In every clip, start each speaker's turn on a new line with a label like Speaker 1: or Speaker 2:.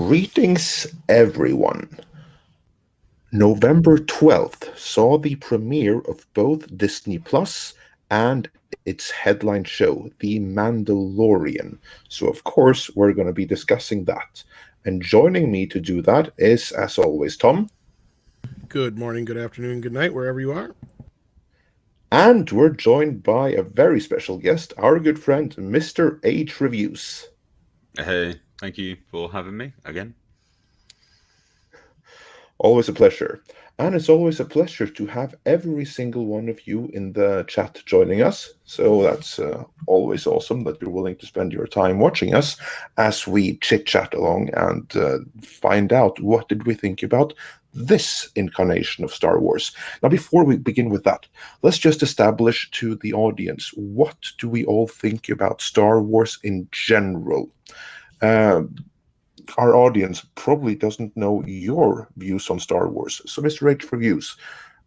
Speaker 1: Greetings, everyone. November 12th saw the premiere of both Disney Plus and its headline show, The Mandalorian. So, of course, we're going to be discussing that. And joining me to do that is, as always, Tom.
Speaker 2: Good morning, good afternoon, good night, wherever you are.
Speaker 1: And we're joined by a very special guest, our good friend, Mr. H Reviews.
Speaker 3: Hey, thank you for having me again.
Speaker 1: Always a pleasure. And it's always a pleasure to have every single one of you in the chat joining us. So that's always awesome that you're willing to spend your time watching us as we chit-chat along and find out what did we think about this incarnation of Star Wars. Now, before we begin with that, let's just establish to the audience, what do we all think about Star Wars in general? Our audience probably doesn't know your views on Star Wars. So, Mr. H Reviews,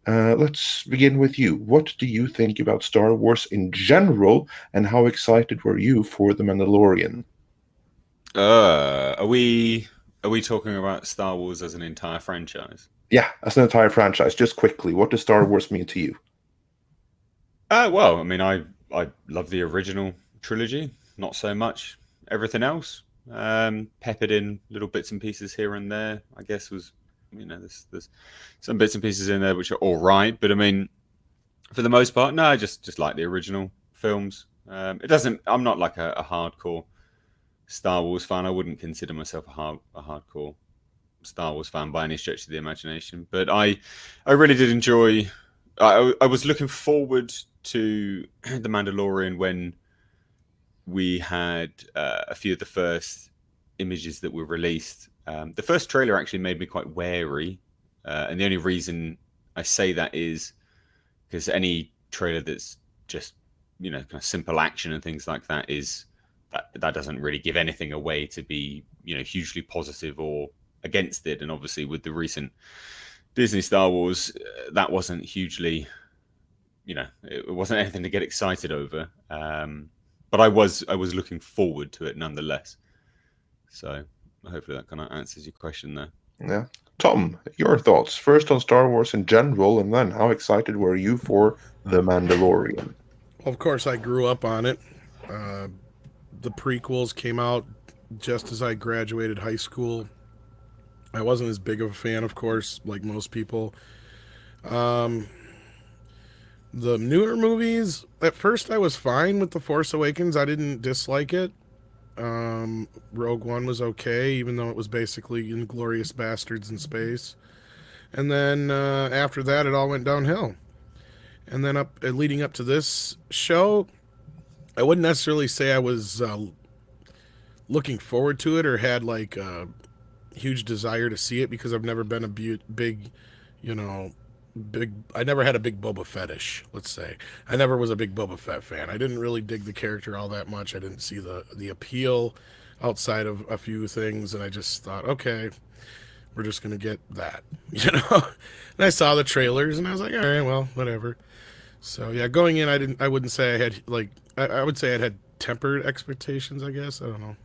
Speaker 1: let's begin with you. What do you think about Star Wars in general, and how excited were you for The Mandalorian?
Speaker 3: Are we talking about Star Wars as an entire franchise?
Speaker 1: Yeah, as an entire franchise. Just quickly, what does Star Wars mean to you?
Speaker 3: Well, I mean, I love the original trilogy, not so much everything else. Peppered in little bits and pieces here and there, I guess there's some bits and pieces in there which are all right, but I mean, for the most part, no, I just like the original films. I'm not like a hardcore Star Wars fan. I wouldn't consider myself a hardcore Star Wars fan by any stretch of the imagination, but I really did enjoy. I was looking forward to The Mandalorian when we had a few of the first images that were released. The first trailer actually made me quite wary, and the only reason I say that is because any trailer that's just kind of simple action and things like that that doesn't really give anything away to be hugely positive or against it. And obviously with the recent Disney Star Wars, that wasn't hugely, it wasn't anything to get excited over. But I was looking forward to it nonetheless. So hopefully that kind of answers your question there.
Speaker 1: Yeah. Tom, your thoughts first on Star Wars in general, and then how excited were you for The Mandalorian?
Speaker 2: Of course, I grew up on it. The prequels came out just as I graduated high school. I wasn't as big of a fan, of course, like most people. The newer movies, at first I was fine with The Force Awakens. I didn't dislike it. Rogue One was okay, even though it was basically Inglourious Bastards in space. And then after that, it all went downhill. And then leading up to this show, I wouldn't necessarily say I was looking forward to it or had like a huge desire to see it, because I've never been a big, I never had a big Boba fetish, let's say. I never was a big Boba Fett fan. I didn't really dig the character all that much. I didn't see the appeal outside of a few things, and I just thought, okay, we're just gonna get that, And I saw the trailers, and I was like, all right, well, whatever. So yeah, going in, I wouldn't say I had I would say I had tempered expectations, I guess. I don't know.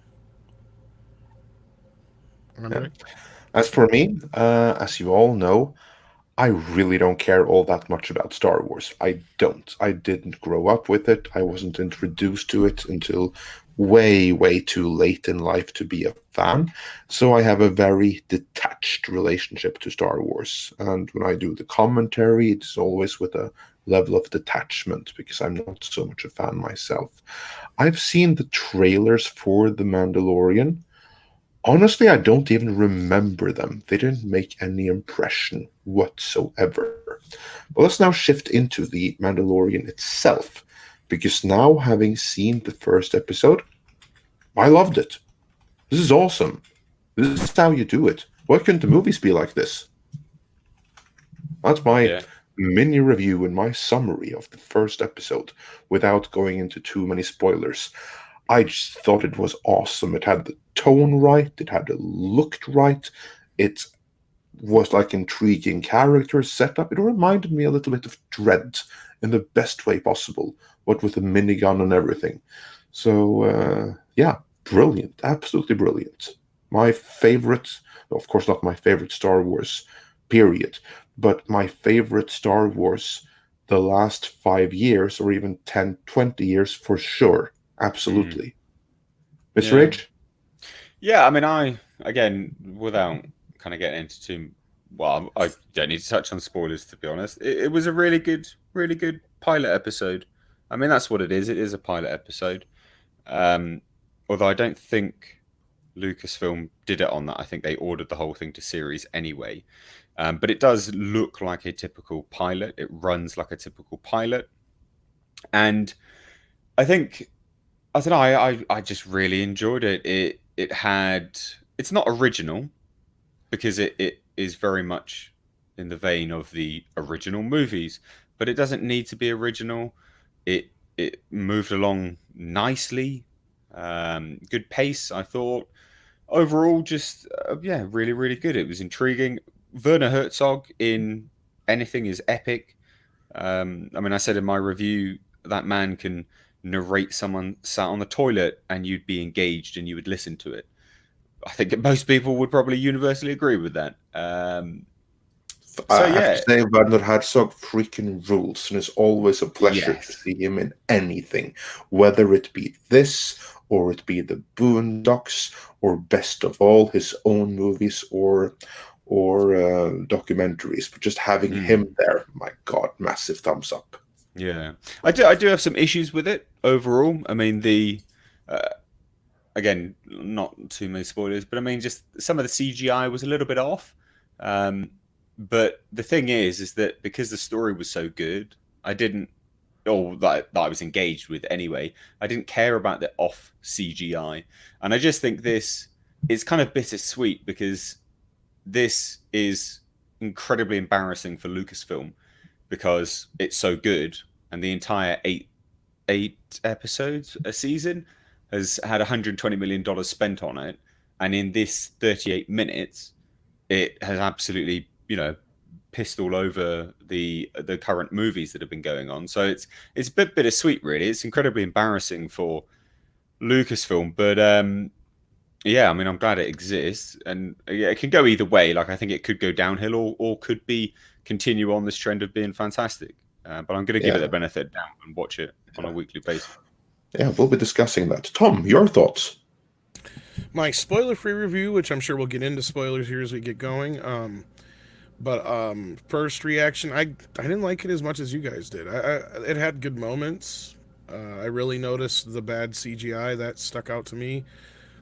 Speaker 1: Yeah. As for me, as you all know, I really don't care all that much about Star Wars. I don't. I didn't grow up with it. I wasn't introduced to it until way, way too late in life to be a fan. So I have a very detached relationship to Star Wars. And when I do the commentary, it's always with a level of detachment because I'm not so much a fan myself. I've seen the trailers for The Mandalorian. Honestly, I don't even remember them. They didn't make any impression whatsoever. But let's now shift into The Mandalorian itself, because now, having seen the first episode, I loved it. This is awesome. This is how you do it. Why couldn't the movies be like this? That's my mini review and my summary of the first episode, without going into too many spoilers. I just thought it was awesome. It had the tone right, it had the look right, it was like intriguing characters set up. It reminded me a little bit of Dread in the best way possible, what with the minigun and everything. So yeah, brilliant, absolutely brilliant. My favorite, of course, not my favorite Star Wars, period, but my favorite Star Wars the last 5 years or even 10, 20 years for sure.
Speaker 3: Mm.
Speaker 1: Absolutely. Mr.
Speaker 3: Yeah.
Speaker 1: H?
Speaker 3: Yeah, I mean, again, without kind of getting into too, well, I don't need to touch on spoilers to be honest. It was a really good pilot episode. I mean, that's what it is. It is a pilot episode. Um, Although I don't think Lucasfilm did it on that. I think they ordered the whole thing to series anyway. But it does look like a typical pilot. It runs like a typical pilot, and I think I don't know. I just really enjoyed it. It had. It's not original because it is very much in the vein of the original movies, but it doesn't need to be original. It moved along nicely, good pace. I thought overall, just yeah, really good. It was intriguing. Werner Herzog in anything is epic. I mean, I said in my review that man can narrate someone sat on the toilet and you'd be engaged and you would listen to it. I think most people would probably universally agree with that. So
Speaker 1: I have to
Speaker 3: yeah,
Speaker 1: say, Werner Herzog freaking rules, and it's always a pleasure to
Speaker 3: yes,
Speaker 1: see him in anything, whether it be this, or it be the Boondocks, or best of all, his own movies, or documentaries. But just having
Speaker 3: mm,
Speaker 1: him there, my God, massive thumbs up.
Speaker 3: yeah. I do have some issues with it overall. I mean the uh, again, not too many spoilers, but I mean, just some of the CGI was a little bit off. Um, but the thing is that because the story was so good, I didn't, or that I was engaged with anyway, I didn't care about the off CGI. And I just think this is kind of bittersweet because this is incredibly embarrassing for Lucasfilm because it's so good and the entire eight episodes a season has had $120 million spent on it, and in this 38 minutes, it has absolutely pissed all over the current movies that have been going on. So it's a bit bittersweet, really. It's incredibly embarrassing for Lucasfilm, but yeah, I mean, I'm glad it exists, and yeah, it can go either way. Like, I think it could go downhill, or could be continue on this trend of being fantastic. But I'm going to give it
Speaker 1: Yeah,
Speaker 3: the benefit down and watch it on a weekly basis.
Speaker 1: yeah, we'll be discussing that. Tom, your thoughts?
Speaker 2: My spoiler-free review, which I'm sure we'll get into spoilers here as we get going. But first reaction, I didn't like it as much as you guys did. It had good moments. I really noticed the bad CGI that stuck out to me.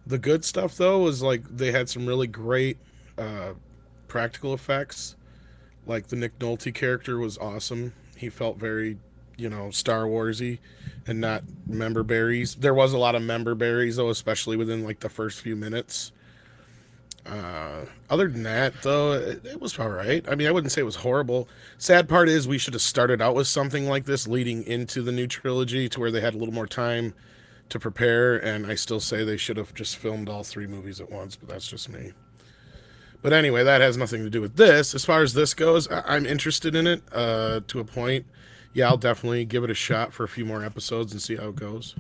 Speaker 2: The good stuff though was like they had some really great uh, practical effects. Like the Nick Nolte character was awesome. He felt very, Star Warsy, and not member berries. There was a lot of member berries though, especially within like the first few minutes. Other than that, though, it was all right. I mean, I wouldn't say it was horrible. Sad part is we should have started out with something like this leading into the new trilogy to where they had a little more time to prepare, and I still say they should have just filmed all three movies at once, but that's just me. But anyway, that has nothing to do with this. As far as this goes, I'm interested in it to a point. Yeah, I'll definitely give it a shot for a few more episodes and see how it goes.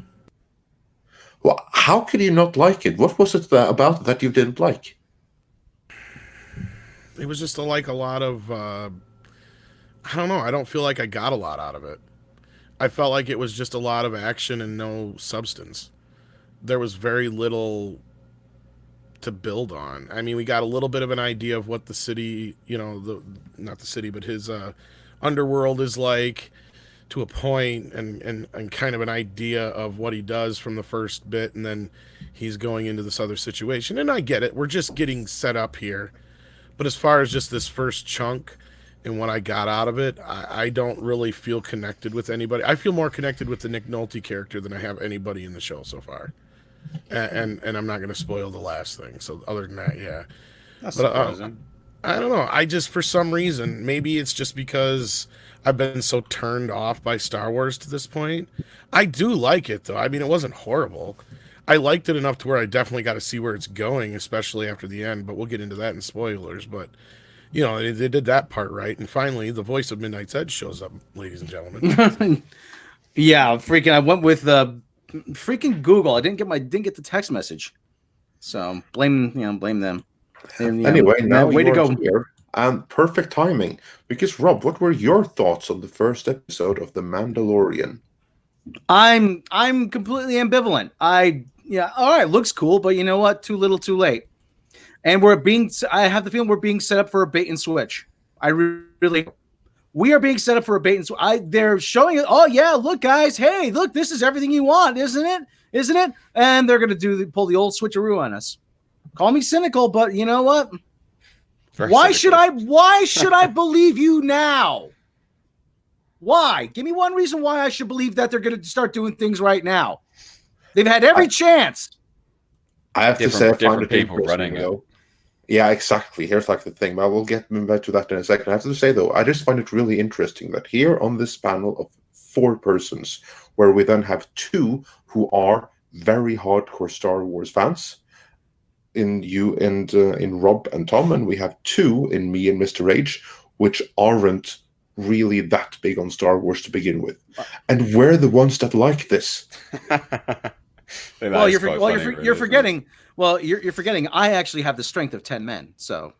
Speaker 1: Well, how could you not like it? What was it about it that you didn't like?
Speaker 2: It was just like a lot of, I don't know, I don't feel like I got a lot out of it. I felt like it was just a lot of action and no substance. There was very little to build on. I mean, we got a little bit of an idea of what the city, the not the city, but his underworld is like to a point, and kind of an idea of what he does from the first bit, and then he's going into this other situation. And I get it. We're just getting set up here. But as far as just this first chunk and what I got out of it, I don't really feel connected with anybody. I feel more connected with the Nick Nolte character than I have anybody in the show so far. And I'm not going to spoil the last thing. So other than that, yeah.
Speaker 3: That's
Speaker 2: But
Speaker 3: surprising.
Speaker 2: I don't know. I just, for some reason, maybe it's just because I've been so turned off by Star Wars to this point. I do like it, though. I mean, it wasn't horrible. I liked it enough to where I definitely got to see where it's going, especially after the end. But we'll get into that in spoilers. But, they did that part right. And finally, the voice of Midnight's Edge shows up, ladies and gentlemen.
Speaker 4: Yeah, freaking! I went with freaking Google. I didn't get the text message, So blame them.
Speaker 1: Anyway, now
Speaker 4: way
Speaker 1: you
Speaker 4: to
Speaker 1: are
Speaker 4: go.
Speaker 1: here, and perfect timing. Because Rob, what were your thoughts on the first episode of The Mandalorian?
Speaker 4: I'm completely ambivalent. All right, looks cool, but you know what? Too little, too late. And I have the feeling we're being set up for a bait and switch. I really, we are being set up for a bait and switch. They're showing it. Oh yeah, look guys, hey, look, this is everything you want, isn't it? Isn't it? And they're gonna pull the old switcheroo on us. Call me cynical, but you know what? Why should I believe you now? Why? Give me one reason why I should believe that they're going to start doing things right now. They've had every chance.
Speaker 1: I have to say, I find
Speaker 3: different
Speaker 1: it
Speaker 3: people
Speaker 1: interesting,
Speaker 3: running it.
Speaker 1: though. Yeah, exactly. Here's like the thing. But we'll get back to that in a second. I have to say, though, I just find it really interesting that here on this panel of 4 persons, where we then have 2 who are very hardcore Star Wars fans, in you and in Rob and Tom, and we have 2 in me and Mr. H, which aren't really that big on Star Wars to begin with, and we're the ones that like this.
Speaker 4: You're forgetting. Well, you're forgetting. I actually have the strength of 10 men. So.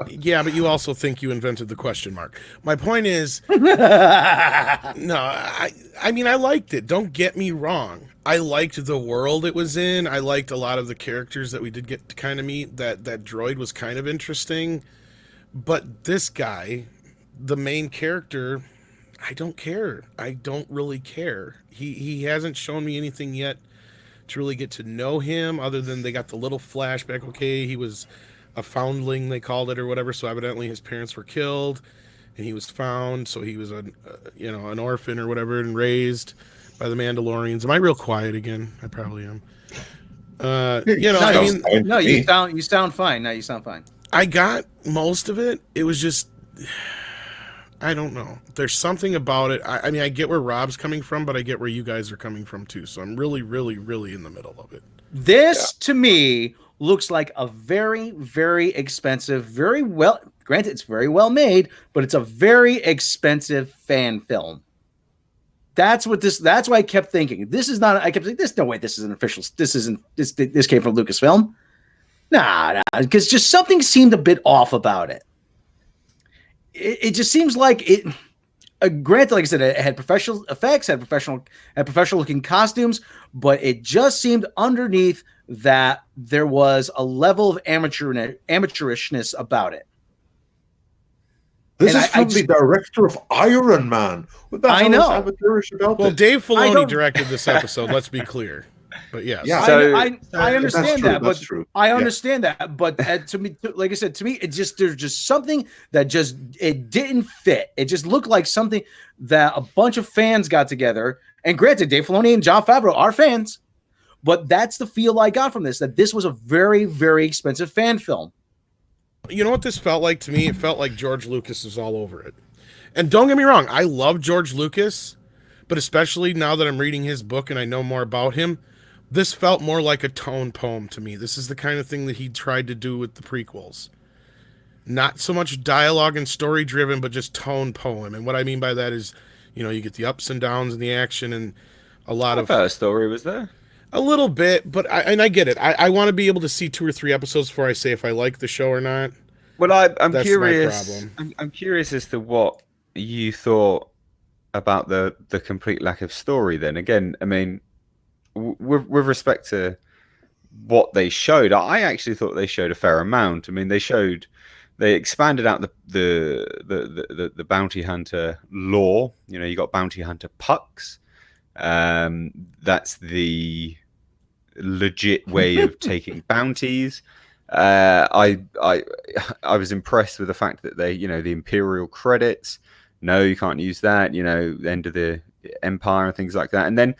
Speaker 2: Yeah, but you also think you invented the question mark. My point is, no, I mean, I liked it. Don't get me wrong. I liked the world it was in. I liked a lot of the characters that we did get to kind of meet. That droid was kind of interesting. But this guy, the main character, I don't care. I don't really care. He hasn't shown me anything yet to really get to know him, other than they got the little flashback. Okay, he was a foundling, they called it, or whatever. So evidently his parents were killed, and he was found. So he was an orphan or whatever, and raised by the Mandalorians. Am I real quiet again? I probably am.
Speaker 4: You sound fine. No, you sound fine.
Speaker 2: I got most of it. It was just, I don't know. There's something about it. I mean, I get where Rob's coming from, but I get where you guys are coming from too. So I'm really, really, really in the middle of it.
Speaker 4: This, to me, looks like a very, very expensive, granted, it's very well made, but it's a very expensive fan film. That's why I kept thinking, I kept thinking, there's no way this is an official, this came from Lucasfilm. Nah, because just something seemed a bit off about it. It just seems like it. Granted, like I said, it had professional effects, had professional looking costumes, but it just seemed underneath that there was a level of amateurishness about it.
Speaker 1: This is from the director of Iron Man. What the hell is amateurish about this?
Speaker 2: Well, Dave Filoni directed this episode. Let's be clear. But yes,
Speaker 4: yeah, I understand that. But I understand that. But to me, like I said, to me, there's just something that it didn't fit. It just looked like something that a bunch of fans got together. And granted, Dave Filoni and Jon Favreau are fans, but that's the feel I got from this. That this was a very, very expensive fan film.
Speaker 2: You know what this felt like to me? It felt like George Lucas was all over it. And don't get me wrong, I love George Lucas, but especially now that I'm reading his book and I know more about him, this felt more like a tone poem to me. This is the kind of thing that he tried to do with the prequels. Not so much dialogue and story driven, but just tone poem. And what I mean by that is, you get the ups and downs and the action and a lot of...
Speaker 3: a story was there?
Speaker 2: A little bit, but I get it. I want to be able to see 2 or 3 episodes before I say if I like the show or not.
Speaker 3: Well, I'm curious. I'm curious as to what you thought about the complete lack of story. Then again, I mean, with respect to what they showed, I actually thought they showed a fair amount. I mean, they expanded out the bounty hunter lore. You got bounty hunter Pucks. That's the legit way of taking bounties. I was impressed with the fact that they, the Imperial credits. No, you can't use that. The end of the Empire and things like that. And then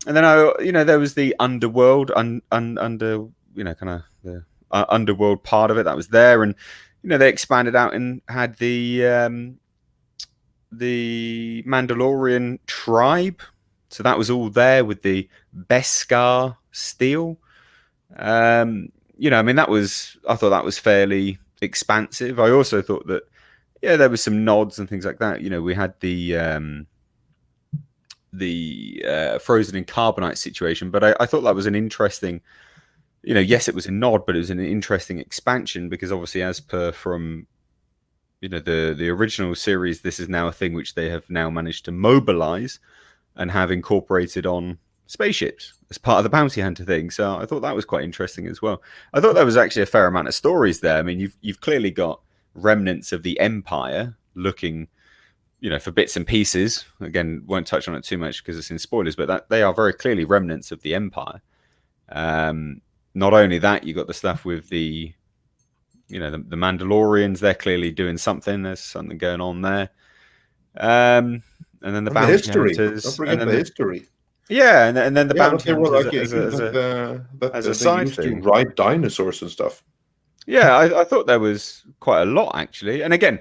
Speaker 3: there was the underworld, kind of the underworld part of it that was there, and they expanded out and had the Mandalorian tribe. So that was all there with the Beskar steel. I mean, I thought that was fairly expansive. I also thought that, there was some nods and things like that. We had the frozen in carbonite situation, but I thought that was an interesting, yes, it was a nod, but it was an interesting expansion because obviously, as per from the original series, this is now a thing which they have now managed to mobilize and have incorporated on spaceships as part of the bounty hunter thing. So I thought that was quite interesting as well. I thought there was actually a fair amount of stories there. I mean, you've clearly got remnants of the Empire looking, for bits and pieces. Again, won't touch on it too much because it's in spoilers, but that they are very clearly remnants of the Empire. Not only that, you got the stuff with the Mandalorians. They're clearly doing something. There's something going on there. And then the bounty
Speaker 1: history.
Speaker 3: hunters.
Speaker 1: Don't forget the history.
Speaker 3: Yeah, and then the bounty
Speaker 1: they were
Speaker 3: hunters
Speaker 1: like
Speaker 3: as a
Speaker 1: they
Speaker 3: side
Speaker 1: used
Speaker 3: thing.
Speaker 1: to ride dinosaurs and stuff.
Speaker 3: Yeah, I thought there was quite a lot actually. And again,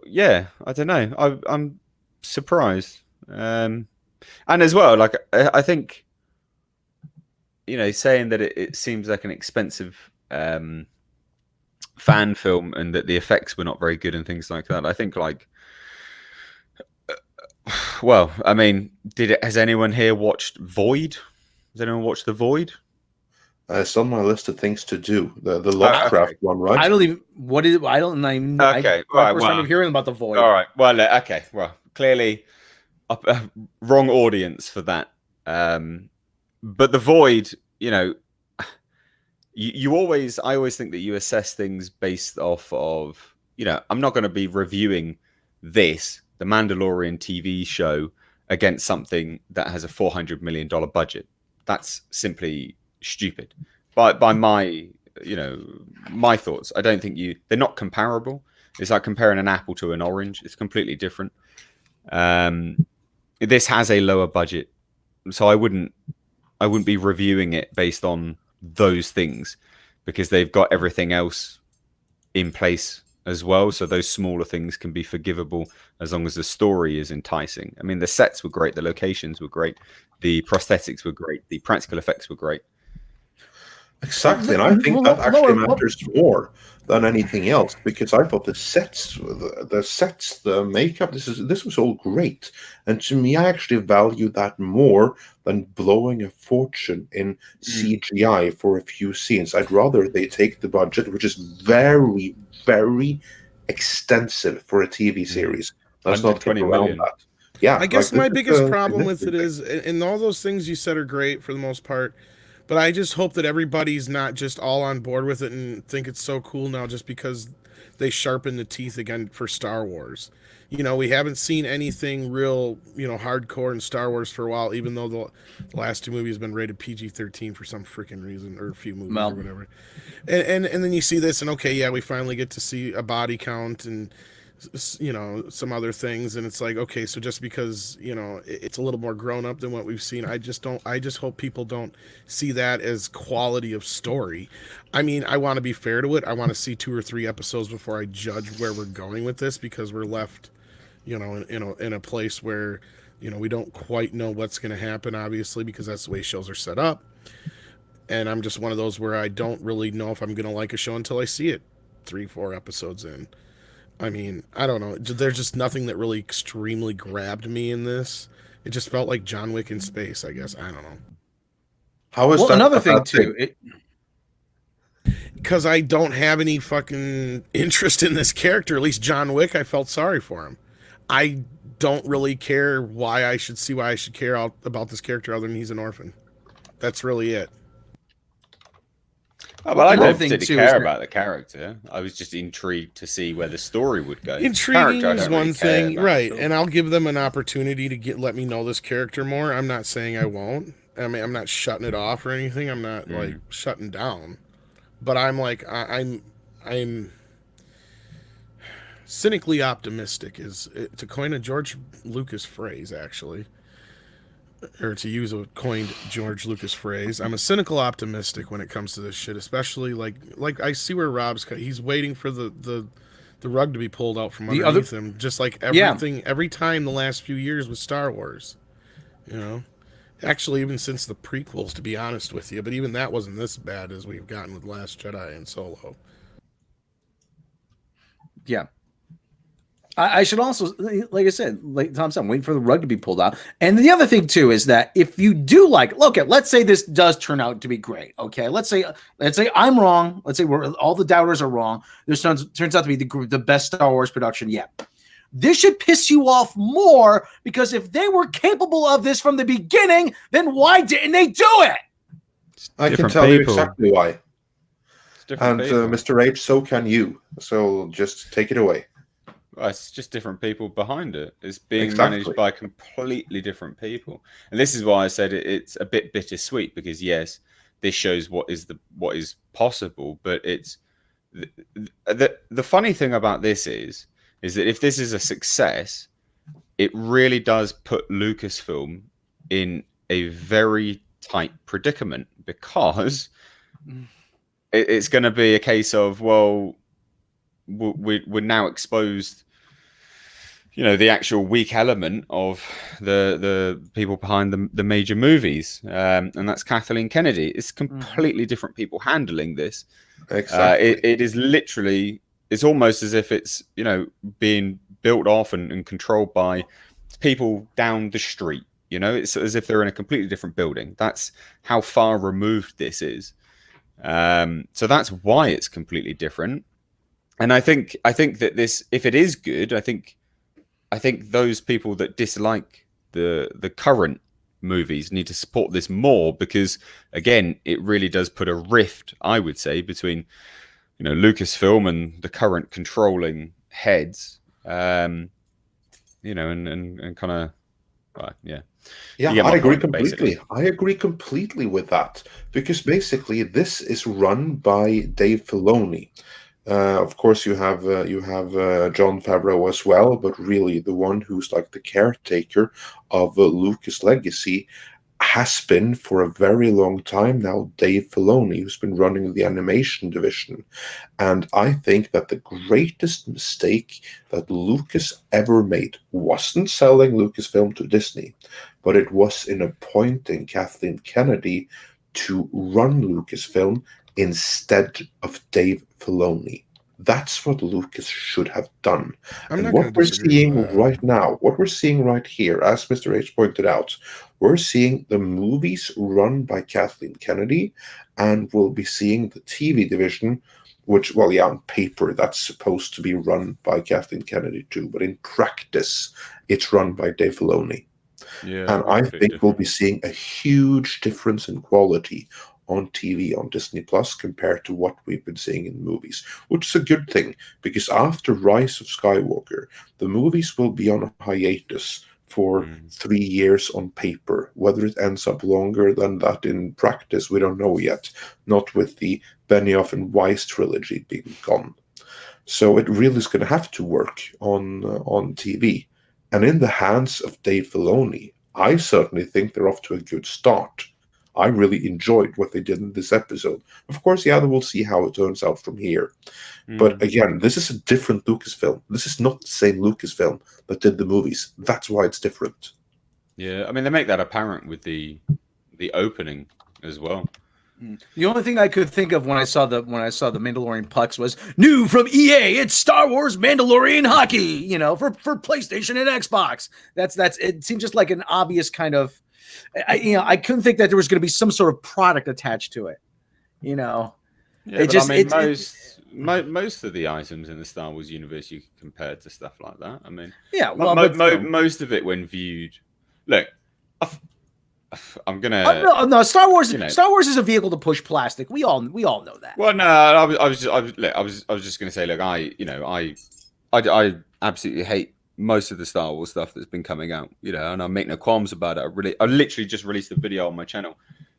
Speaker 3: yeah, I don't know. I'm surprised. And as well, like I think, saying that it seems like an expensive fan film and that the effects were not very good and things like that. I think well, I mean, has anyone here watched Void? Has anyone watched The Void?
Speaker 1: It's on my list of things to do. The Lovecraft one, right?
Speaker 4: I don't even. What is? I don't even.
Speaker 3: Okay, right.
Speaker 4: First time of hearing about The Void.
Speaker 3: All right. Well, okay. Well, clearly, wrong audience for that. But The Void, I always think that you assess things based off of, I'm not going to be reviewing the Mandalorian TV show against something that has a $400 million budget. That's simply stupid. By my, my thoughts, I don't think they're not comparable. It's like comparing an apple to an orange. It's completely different. This has a lower budget, so I wouldn't be reviewing it based on those things because they've got everything else in place as well. So those smaller things can be forgivable as long as the story is enticing. I mean, the sets were great. The locations were great. The prosthetics were great. The practical effects were great.
Speaker 1: Exactly, and I think that actually matters more than anything else because I thought the sets, the makeup, this was all great, and to me, I actually value that more than blowing a fortune in CGI for a few scenes. I'd rather they take the budget, which is very, very extensive for a TV series. Let's not get around that. Yeah,
Speaker 2: I guess my biggest problem with it is, and all those things you said are great for the most part. But I just hope that everybody's not just all on board with it and think it's so cool now just because they sharpen the teeth again for Star Wars. We haven't seen anything real, hardcore in Star Wars for a while, even though the last two movies have been rated PG-13 for some freaking reason, or a few movies or whatever. And then you see this and okay, yeah, we finally get to see a body count and some other things, and it's like, okay, so just because it's a little more grown up than what we've seen, I just hope people don't see that as quality of story. I mean, I want to be fair to it. I want to see 2 or 3 episodes before I judge where we're going with this, because we're left in a place where we don't quite know what's going to happen, obviously, because that's the way shows are set up. And I'm just one of those where I don't really know if I'm going to like a show until I see it 3-4 episodes in. I mean, I don't know. There's just nothing that really extremely grabbed me in this. It just felt like John Wick in space, I guess. I don't know.
Speaker 1: How is that
Speaker 4: another thing too?
Speaker 2: Because I don't have any fucking interest in this character. At least John Wick, I felt sorry for him. I don't really care why I should care about this character other than he's an orphan. That's really it.
Speaker 3: Oh, well, I don't particularly care about the character. I was just intrigued to see where the story would go.
Speaker 2: Intriguing is one thing, right? And I'll give them an opportunity to let me know this character more. I'm not saying I won't. I mean, I'm not shutting it off or anything. I'm not like shutting down. But I'm like, I'm cynically optimistic, is to coin a George Lucas phrase, actually. Or to use a coined George Lucas phrase, I'm a cynical optimistic when it comes to this shit, especially like I see where Rob's he's waiting for the rug to be pulled out from underneath him, just like everything every time the last few years with Star Wars. Actually, even since the prequels, to be honest with you, but even that wasn't this bad as we've gotten with Last Jedi and Solo.
Speaker 4: Yeah. I should also, like I said, like Tom said, I'm waiting for the rug to be pulled out. And the other thing too is that if you do like, okay, let's say this does turn out to be great. Okay, let's say I'm wrong. Let's say all the doubters are wrong. This turns out to be the best Star Wars production yet. This should piss you off more, because if they were capable of this from the beginning, then why didn't they do it?
Speaker 1: I can tell you exactly why. And
Speaker 3: people.
Speaker 1: Mr. H, so can you. So just take it away.
Speaker 3: Well, it's just different people behind it. It's being managed by completely different people, and this is why I said it's a bit bittersweet, because yes, this shows what is possible, but it's the funny thing about this is that if this is a success, it really does put Lucasfilm in a very tight predicament, because it's going to be a case of, well, we're now exposed, the actual weak element of the people behind the major movies, and that's Kathleen Kennedy. It's completely different people handling this.
Speaker 1: Exactly.
Speaker 3: It is literally, it's almost as if it's being built off and controlled by people down the street. It's as if they're in a completely different building. That's how far removed this is. So that's why it's completely different. And I think that this, if it is good, I think those people that dislike the current movies need to support this more, because again, it really does put a rift, I would say, between Lucasfilm and the current controlling heads. And kind of, yeah.
Speaker 1: Yeah, I agree completely. I agree completely with that, because basically this is run by Dave Filoni. Of course, you have Jon Favreau as well, but really the one who's like the caretaker of Lucas' legacy has been for a very long time now Dave Filoni, who's been running the animation division. And I think that the greatest mistake that Lucas ever made wasn't selling Lucasfilm to Disney, but it was in appointing Kathleen Kennedy to run Lucasfilm instead of Dave Filoni. That's what Lucas should have done. And what we're seeing right now, what we're seeing right here, as Mr. H pointed out, we're seeing the movies run by Kathleen Kennedy, and we'll be seeing the TV division, which, well, yeah, on paper, that's supposed to be run by Kathleen Kennedy too, but in practice, it's run by Dave Filoni.
Speaker 3: Yeah,
Speaker 1: and I think we'll be seeing a huge difference in quality on TV on Disney Plus compared to what we've been seeing in movies, which is a good thing, because after Rise of Skywalker, the movies will be on a hiatus for 3 years on paper. Whether it ends up longer than that in practice, we don't know yet, not with the Benioff and Weiss trilogy being gone. So it really is going to have to work on TV. And in the hands of Dave Filoni, I certainly think they're off to a good start. I really enjoyed what they did in this episode. Of course, yeah, we'll see how it turns out from here. But again, this is a different Lucasfilm. This is not the same Lucasfilm that did the movies. That's why it's different.
Speaker 3: Yeah, I mean, they make that apparent with the opening as well.
Speaker 4: The only thing I could think of when I saw the Mandalorian pucks was new from EA. It's Star Wars Mandalorian hockey, for PlayStation and Xbox. That's it seems just like an obvious kind of, I couldn't think that there was going to be some sort of product attached to it.
Speaker 3: Yeah,
Speaker 4: it
Speaker 3: just, I mean, most of the items in the Star Wars universe you can compare to stuff like that. I mean,
Speaker 4: yeah, well,
Speaker 3: most of it when viewed. Look, I'm gonna
Speaker 4: no. Star Wars is a vehicle to push plastic. We all know that.
Speaker 3: Well, no, I was just gonna say, look, I absolutely hate most of the Star Wars stuff that's been coming out, and I make no qualms about it. I literally just released a video on my channel.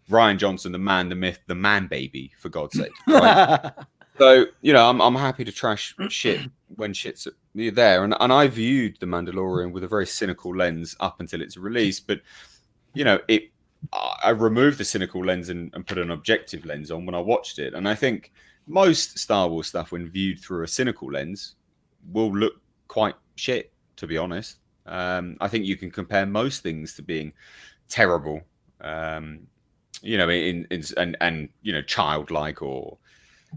Speaker 3: Rian Johnson, the man, the myth, the man baby, for God's sake. Right? So, I'm happy to trash shit when shit's there. And I viewed The Mandalorian with a very cynical lens up until its release. But, I removed the cynical lens and put an objective lens on when I watched it. And I think most Star Wars stuff, when viewed through a cynical lens, will look quite shit, to be honest. I think you can compare most things to being terrible. And childlike, or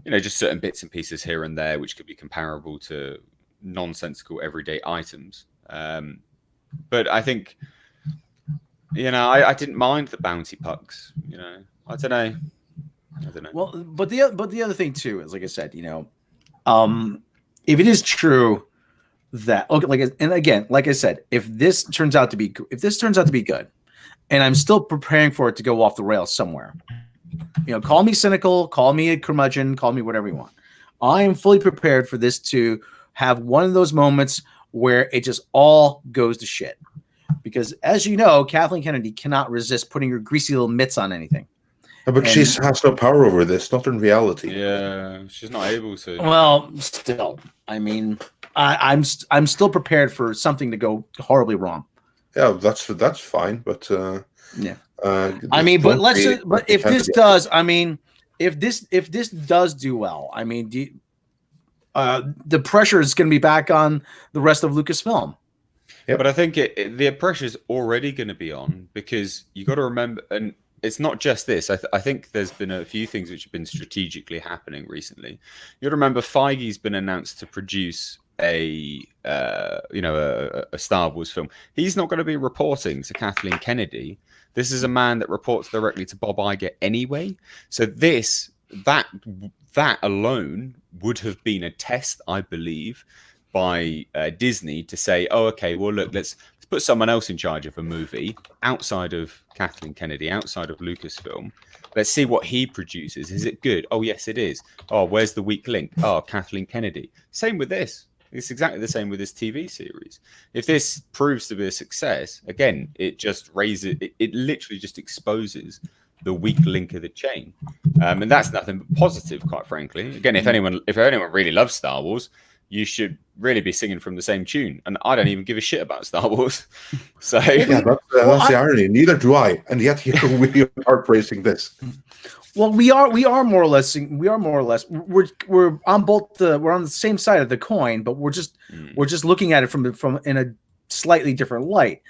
Speaker 3: just certain bits and pieces here and there which could be comparable to nonsensical everyday items. But I think, I didn't mind the bounty pucks. I don't know.
Speaker 4: Well, but the other thing too is, like I said, if it is true that, okay, and again, like I said, if this turns out to be good, and I'm still preparing for it to go off the rails somewhere, call me cynical, call me a curmudgeon, call me whatever you want. I am fully prepared for this to have one of those moments where it just all goes to shit. Because as you know, Kathleen Kennedy cannot resist putting her greasy little mitts on anything.
Speaker 1: But she has no power over this, not in reality.
Speaker 3: Yeah, she's not able to.
Speaker 4: Well, still, I mean, I'm still prepared for something to go horribly wrong.
Speaker 1: Yeah, that's fine, but
Speaker 4: yeah. I mean, but if this does, I mean, if this does do well, I mean, the pressure is going to be back on the rest of Lucasfilm.
Speaker 3: Yeah, but I think the pressure is already going to be on, because you got to remember, and it's not just this. I think there's been a few things which have been strategically happening recently. You got to remember, Feige's been announced to produce a Star Wars film. He's not going to be reporting to Kathleen Kennedy. This is a man that reports directly to Bob Iger anyway. So that alone would have been a test, I believe, by Disney to say, oh, okay, well, look, let's put someone else in charge of a movie outside of Kathleen Kennedy, outside of Lucasfilm. Let's see what he produces. Is it good? Oh, yes, it is. Oh, where's the weak link? Oh, Kathleen Kennedy. Same with this. It's exactly the same with this TV series. If this proves to be a success, again, it just raises, it literally just exposes the weak link of the chain. And that's nothing but positive, quite frankly. Again, if anyone really loves Star Wars, you should really be singing from the same tune. And I don't even give a shit about Star Wars. So
Speaker 1: yeah, that's the irony. Neither do I. And yet here we are praising this.
Speaker 4: Well, we are more or less. We're on we're on the same side of the coin, but we're just looking at it from in a slightly different light.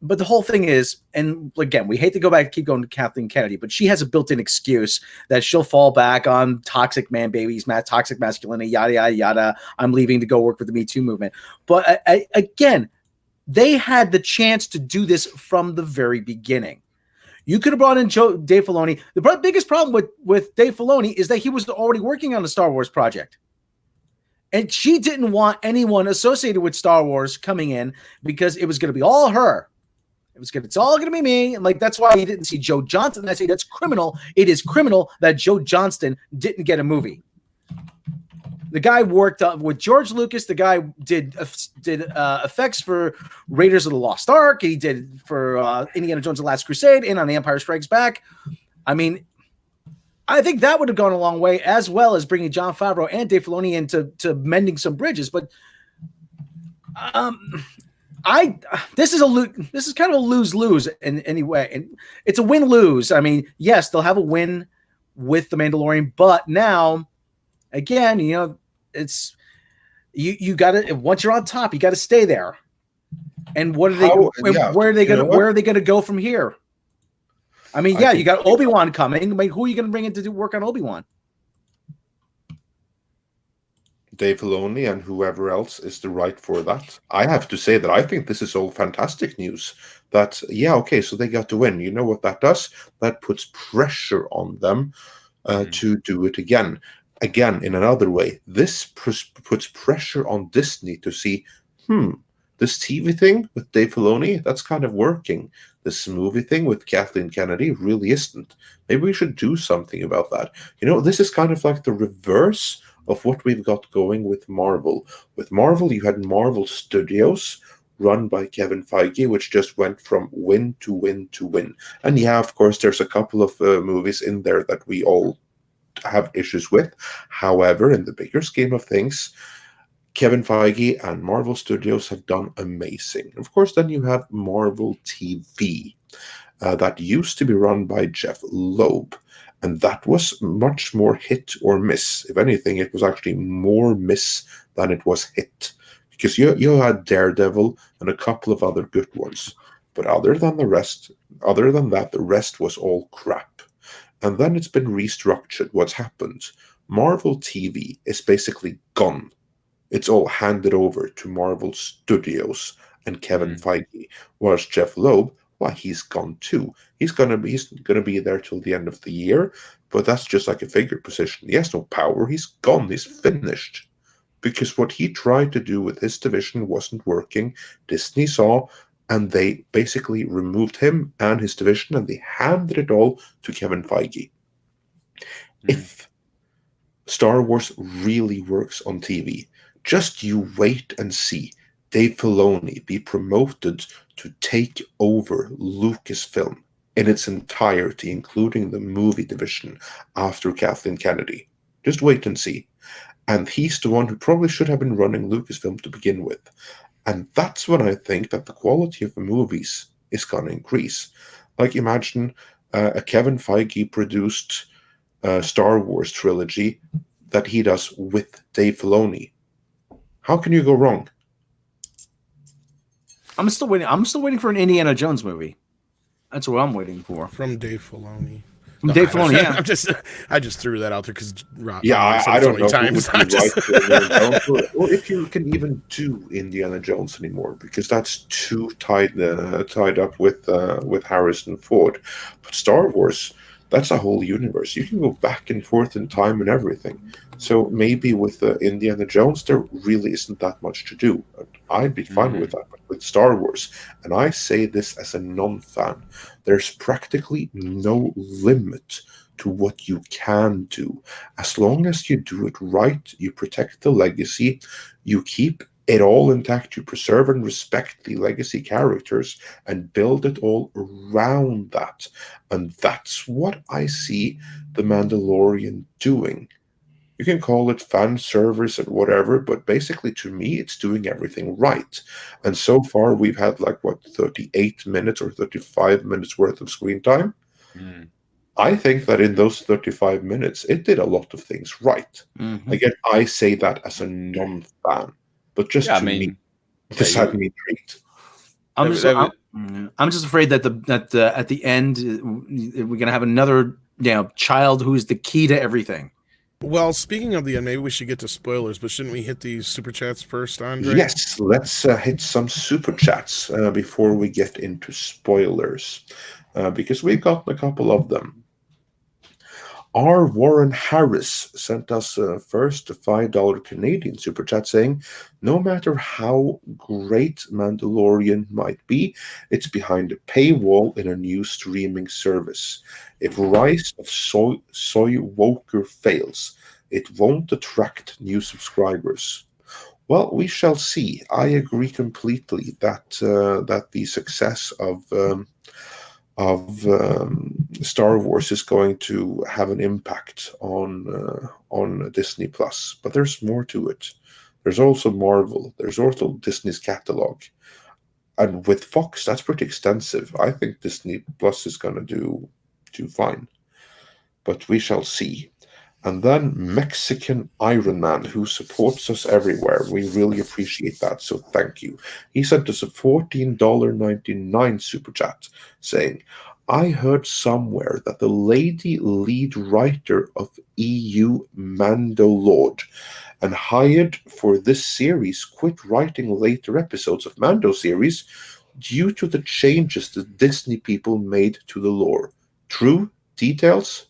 Speaker 4: But the whole thing is, and again, we hate to keep going to Kathleen Kennedy, but she has a built-in excuse that she'll fall back on toxic man babies, toxic masculinity, yada, yada, yada. I'm leaving to go work with the Me Too movement. But again, they had the chance to do this from the very beginning. You could have brought in Dave Filoni. The biggest problem with Dave Filoni is that he was already working on the Star Wars project. And she didn't want anyone associated with Star Wars coming in because it was going to be all her. It's all going to be me. And that's why you didn't see Joe Johnston. I say that's criminal. It is criminal that Joe Johnston didn't get a movie. The guy worked with George Lucas. The guy did effects for Raiders of the Lost Ark. He did for Indiana Jones: The Last Crusade and on The Empire Strikes Back. I mean, I think that would have gone a long way, as well as bringing Jon Favreau and Dave Filoni into mending some bridges. But this is kind of a lose-lose in any way, and it's a win-lose. I mean, yes, they'll have a win with The Mandalorian, but now, again, it's you got to, once you're on top, you got to stay there. And where are they going to go from here? I mean, you got Obi-Wan coming. I mean, who are you going to bring in to do work on Obi-Wan?
Speaker 1: Dave Filoni and whoever else is the right for that. I have to say that I think this is all fantastic news. That, so they got to win. You know what that does? That puts pressure on them to do it again. Again, in another way, this puts pressure on Disney to see, this TV thing with Dave Filoni, that's kind of working. This movie thing with Kathleen Kennedy really isn't. Maybe we should do something about that. This is kind of like the reverse of what we've got going with Marvel. With Marvel, you had Marvel Studios run by Kevin Feige, which just went from win to win to win. And of course, there's a couple of movies in there that we all have issues with. However, in the bigger scheme of things, Kevin Feige and Marvel Studios have done amazing. Of course, then you have Marvel TV that used to be run by Jeff Loeb. And that was much more hit or miss. If anything, it was actually more miss than it was hit. Because you had Daredevil and a couple of other good ones. But other than that, the rest was all crap. And then it's been restructured. What's happened? Marvel TV is basically gone. It's all handed over to Marvel Studios and Kevin
Speaker 3: Mm.
Speaker 1: Feige. Whereas Jeff Loeb, well, he's gone too. He's gonna be there till the end of the year, but that's just like a figure position. He has no power. He's gone. He's finished. Because what he tried to do with his division wasn't working. Disney saw, and they basically removed him and his division, and they handed it all to Kevin Feige.
Speaker 3: Mm.
Speaker 1: If Star Wars really works on TV, just you wait and see Dave Filoni be promoted to take over Lucasfilm in its entirety, including the movie division, after Kathleen Kennedy. Just wait and see. And he's the one who probably should have been running Lucasfilm to begin with. And that's when I think that the quality of the movies is going to increase. Like, imagine a Kevin Feige produced Star Wars trilogy that he does with Dave Filoni. How can you go wrong?
Speaker 4: I'm still waiting. I'm still waiting for an Indiana Jones movie. That's what I'm waiting for.
Speaker 2: From Dave Filoni.
Speaker 4: From Dave Filoni, yeah.
Speaker 2: I just threw that out there because
Speaker 1: Yeah,
Speaker 2: said
Speaker 1: I
Speaker 2: it so
Speaker 1: don't
Speaker 2: many
Speaker 1: know who
Speaker 2: times.
Speaker 1: would
Speaker 2: I'm
Speaker 1: be right
Speaker 2: just-
Speaker 1: for Indiana Jones, or if you can even do Indiana Jones anymore, because that's too tied up with Harrison Ford. But Star Wars, that's a whole universe. You can go back and forth in time and everything. So maybe with Indiana Jones, there really isn't that much to do. I'd be fine with that. But with Star Wars, and I say this as a non-fan, there's practically no limit to what you can do. As long as you do it right, you protect the legacy, you keep it all intact, you preserve and respect the legacy characters, and build it all around that. And that's what I see The Mandalorian doing. You can call it fan service and whatever, but basically to me, it's doing everything right. And so far, we've had like, what, 38 minutes or 35 minutes worth of screen time?
Speaker 3: Mm.
Speaker 1: I think that in those 35 minutes, it did a lot of things right.
Speaker 4: Mhm.
Speaker 1: Again, I say that as a non-fan, but just
Speaker 3: Yeah, I
Speaker 1: to me,
Speaker 3: mean,
Speaker 1: this
Speaker 3: yeah,
Speaker 1: had me intrigued.
Speaker 4: I'm
Speaker 3: There-
Speaker 4: just,
Speaker 3: there
Speaker 4: I'm just afraid that at the end we're gonna have another child who's the key to everything.
Speaker 2: Well, speaking of the end, maybe we should get to spoilers, but shouldn't we hit these super chats first, Andre?
Speaker 1: Yes, let's hit some super chats before we get into spoilers, because we've got a couple of them. R. Warren Harris sent us first a $5 Canadian super chat saying, no matter how great Mandalorian might be, it's behind a paywall in a new streaming service. If Rise of Soy Woker fails, it won't attract new subscribers. Well, we shall see. I agree completely that that the success of Star Wars is going to have an impact on Disney Plus. But there's more to it. There's also Marvel. There's also Disney's catalog, and with Fox, that's pretty extensive. I think Disney Plus is going to do fine, but we shall see. And then Mexican Iron Man, who supports us everywhere. We really appreciate that, so thank you. He sent us a $14.99 super chat saying, I heard somewhere that the lady lead writer of EU Mandalorian and hired for this series quit writing later episodes of Mando series due to the changes the Disney people made to the lore. True? Details?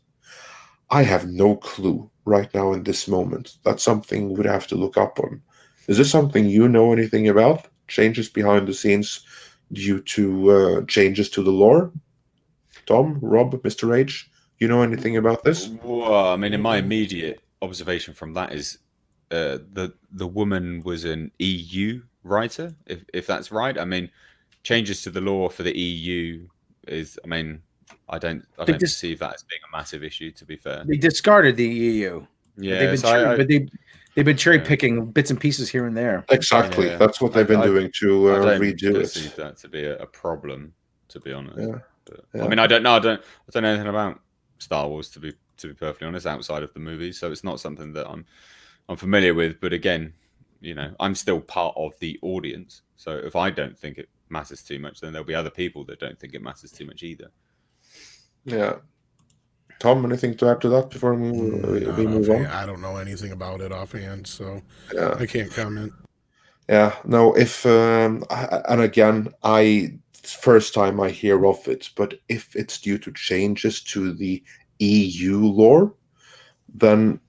Speaker 1: I have no clue right now in this moment. That's something we'd have to look up on. Is this something you know anything about? Changes behind the scenes due to changes to the lore? Tom, Rob, Mr. H, you know anything about this?
Speaker 3: Well, I mean, in my immediate observation from that is the woman was an EU writer, if that's right. I mean, changes to the law for the EU is, I mean, I don't perceive that as being a massive issue. To be fair,
Speaker 4: They discarded the EU.
Speaker 3: yeah,
Speaker 4: But they've been cherry
Speaker 3: Yeah.
Speaker 4: picking bits and pieces here and there.
Speaker 1: Exactly.
Speaker 3: Yeah.
Speaker 1: That's what they've been doing to
Speaker 3: I don't
Speaker 1: redo
Speaker 3: perceive
Speaker 1: it.
Speaker 3: that to be a problem, to be honest.
Speaker 1: Yeah.
Speaker 3: But,
Speaker 1: Yeah.
Speaker 3: I mean, I don't know. I don't know anything about Star Wars to be perfectly honest, outside of the movies. So it's not something that I'm familiar with. But again, I'm still part of the audience. So if I don't think it matters too much, then there'll be other people that don't think it matters too much either.
Speaker 1: Yeah. Tom, anything to add to that before we
Speaker 2: Not
Speaker 1: move
Speaker 2: offhand.
Speaker 1: on?
Speaker 2: I don't know anything about it offhand, so
Speaker 1: Yeah.
Speaker 2: I can't comment.
Speaker 1: Yeah, no, if and again, first time I hear of it, but if it's due to changes to the EU lore, then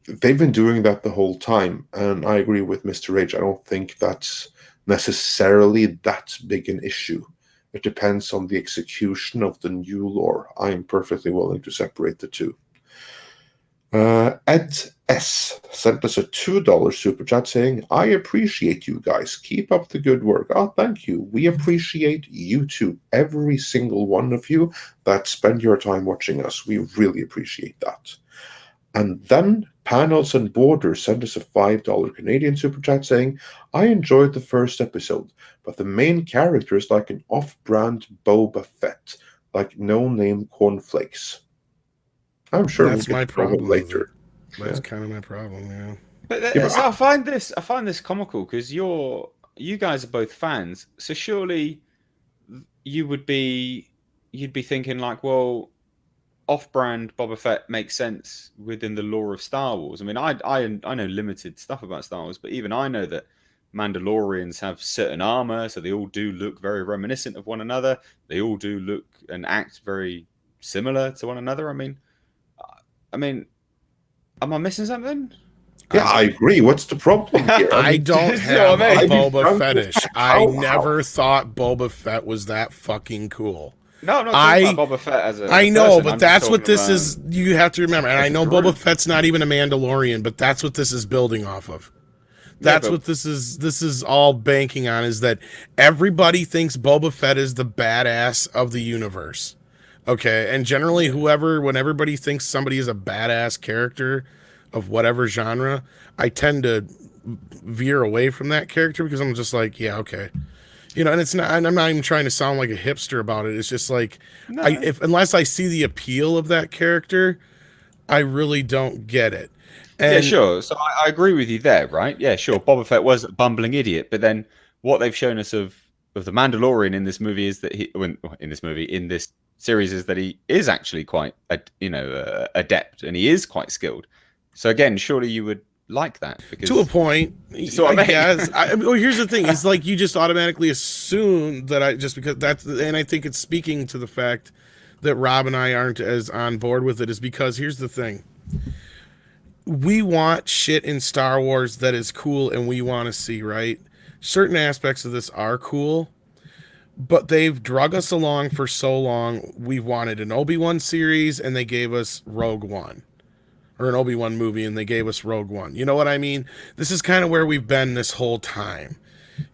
Speaker 1: they've been doing that the whole time, and I agree with Mr. H. I don't think that's necessarily that big an issue. It depends on the execution of the new lore. I'm perfectly willing to separate the two. Ed S. sent us a $2 super chat saying, I appreciate you guys. Keep up the good work. Oh, thank you. We appreciate you too. Every single one of you that spend your time watching us. We really appreciate that. And then Panels and Borders sent us a $5 Canadian super chat saying, I enjoyed the first episode, but the main character is like an off-brand Boba Fett, like no-name cornflakes. I'm sure
Speaker 2: That's
Speaker 1: we'll
Speaker 2: my
Speaker 1: get to know him
Speaker 2: problem with
Speaker 1: later.
Speaker 2: it. That's kind of my problem, yeah.
Speaker 3: But so I find this comical because you guys are both fans, so surely you'd be thinking like, well, off-brand Boba Fett makes sense within the lore of Star Wars. I mean, I know limited stuff about Star Wars, but even I know that Mandalorians have certain armor, so they all do look very reminiscent of one another. They all do look and act very similar to one another. I mean, am I missing something?
Speaker 1: Yeah, I agree. What's the problem here?
Speaker 2: I don't
Speaker 3: you know
Speaker 2: have
Speaker 3: what I
Speaker 2: a
Speaker 3: mean?
Speaker 2: Boba fetish. I
Speaker 1: How?
Speaker 2: never thought Boba Fett was that fucking cool.
Speaker 3: No, I'm not talking about Boba Fett as a
Speaker 2: I know,
Speaker 3: person.
Speaker 2: but
Speaker 3: I'm
Speaker 2: that's
Speaker 3: just
Speaker 2: what this
Speaker 3: talking
Speaker 2: is. You have to remember. And I
Speaker 3: as a
Speaker 2: know
Speaker 3: group.
Speaker 2: Boba Fett's not even a Mandalorian, but that's what this is building off of. That's what this is. This is all banking on, is that everybody thinks Boba Fett is the badass of the universe. Okay, and generally, when everybody thinks somebody is a badass character of whatever genre, I tend to veer away from that character because I'm just like, yeah, okay. You know, and it's not, and I'm not even trying to sound like a hipster about it. It's just like,
Speaker 3: No.
Speaker 2: unless I see the appeal of that character, I really don't get it. And
Speaker 3: Yeah, sure. So I agree with you there, right? Yeah, sure. Boba Fett was a bumbling idiot, but then what they've shown us of the Mandalorian in this movie is that in this series is that he is actually quite adept, and he is quite skilled. So again, surely you would like that because
Speaker 2: to a point, I guess. Well, here's the thing: it's like you just automatically assume that and I think it's speaking to the fact that Rob and I aren't as on board with it, is because here's the thing: we want shit in Star Wars that is cool, and we want to see, right? Certain aspects of this are cool, but they've drug us along for so long. We've wanted an Obi-Wan series, and they gave us Rogue One. Or an Obi-Wan movie, and they gave us Rogue One. You know what I mean? This is kind of where we've been this whole time.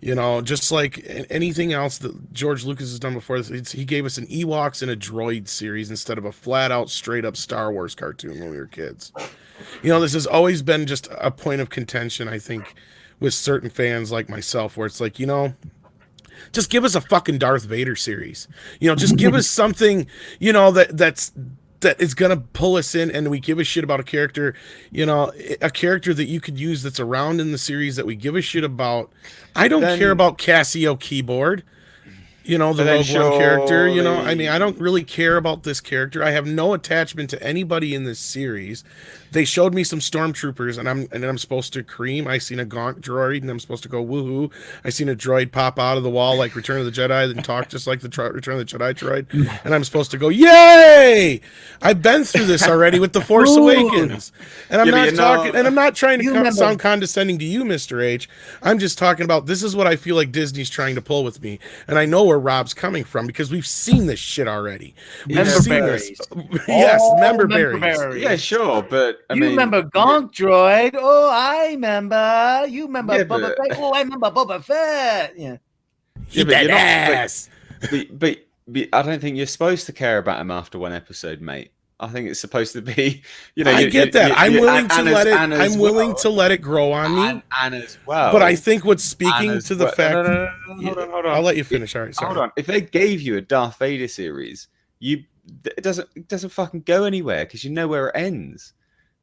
Speaker 2: You know, just like anything else that George Lucas has done before this, he gave us an Ewoks and a droid series instead of a flat-out, straight-up Star Wars cartoon when we were kids. You know, this has always been just a point of contention, I think, with certain fans like myself, where it's like, you know, just give us a fucking Darth Vader series. You know, just give us something, you know, that is gonna pull us in, and we give a shit about a character, you know, a character that you could use that's around in the series that we give a shit about. I don't care about Casio keyboard, you know, the Rogue One character, you know. I mean, I don't really care about this character. I have no attachment to anybody in this series. They showed me some stormtroopers, and I'm supposed to cream. I seen a Gonk droid, and I'm supposed to go woohoo. I seen a droid pop out of the wall like Return of the Jedi, and talk just like the Return of the Jedi droid, and I'm supposed to go yay! I've been through this already with the Force Awakens, and I'm not talking, and I'm not trying to sound condescending to you, Mr. H. I'm just talking about this is what I feel like Disney's trying to pull with me, and I know where Rob's coming from because we've seen this shit already. We've seen this. Yes, member berries.
Speaker 3: Yeah, sure, but I mean,
Speaker 4: remember Gonk Droid? Oh, I remember. You remember Boba Fett? Oh, I remember Boba Fett. Yeah.
Speaker 2: Eat that ass.
Speaker 3: But I don't think you're supposed to care about him after one episode, mate. I think it's supposed to be, you know.
Speaker 2: I get that. I'm willing to let it. I'm willing to let it grow on me.
Speaker 3: And as well.
Speaker 2: But I think what's speaking to the fact.
Speaker 3: No, hold on.
Speaker 2: I'll let you finish. All right, sorry.
Speaker 3: Hold on. If they gave you a Darth Vader series, it doesn't fucking go anywhere because you know where it ends.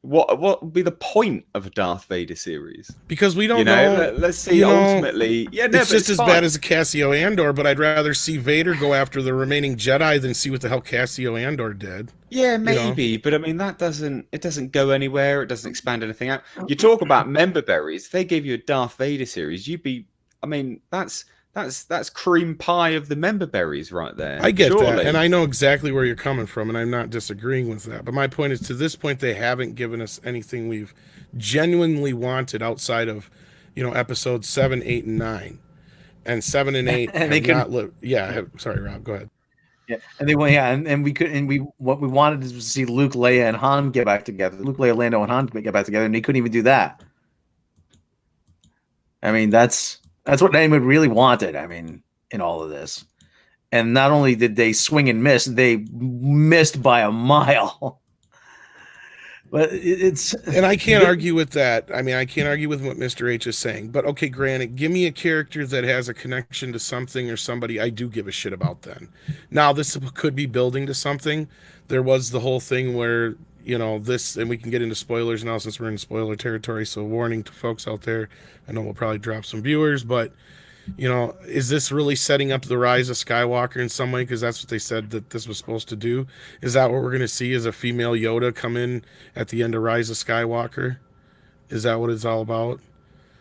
Speaker 3: what would be the point of a Darth Vader series?
Speaker 2: Because we don't
Speaker 3: You know,
Speaker 2: know.
Speaker 3: let's see.
Speaker 2: you know,
Speaker 3: Ultimately, yeah, no,
Speaker 2: it's
Speaker 3: but
Speaker 2: just as
Speaker 3: fine.
Speaker 2: bad as a Cassio Andor, but I'd rather see Vader go after the remaining Jedi than see what the hell Cassio Andor did.
Speaker 3: Yeah,
Speaker 2: you know?
Speaker 3: maybe, but I mean that doesn't go anywhere. It doesn't expand anything out. You talk about member berries. If they gave you a Darth Vader series, you'd be. I mean, that's cream pie of the member berries right there.
Speaker 2: I get
Speaker 3: surely.
Speaker 2: that, and I know exactly where you're coming from, and I'm not disagreeing with that. But my point is, to this point, they haven't given us anything we've genuinely wanted outside of, episodes 7, 8, and 9, and 7 and 8
Speaker 4: And
Speaker 2: have
Speaker 4: they can-
Speaker 2: not lived. Yeah, sorry, Rob, go ahead.
Speaker 4: Yeah, and they and we could, what we wanted is to see Luke, Leia, and Han get back together. Luke, Leia, Lando, and Han get back together, and they couldn't even do that. I mean, that's what anyone really wanted. I mean, in all of this, and not only did they swing and miss, they missed by a mile. But it's,
Speaker 2: and I can't argue with that. I mean, I can't argue with what Mr. H is saying. But okay, granted, give me a character that has a connection to something or somebody I do give a shit about then. Now, this could be building to something. There was the whole thing where, this, and we can get into spoilers now since we're in spoiler territory. So warning to folks out there. I know we'll probably drop some viewers, but is this really setting up the rise of Skywalker in some way? Because that's what they said that this was supposed to do. Is that what we're going to see? Is a female Yoda come in at the end of Rise of Skywalker? Is that what it's all about?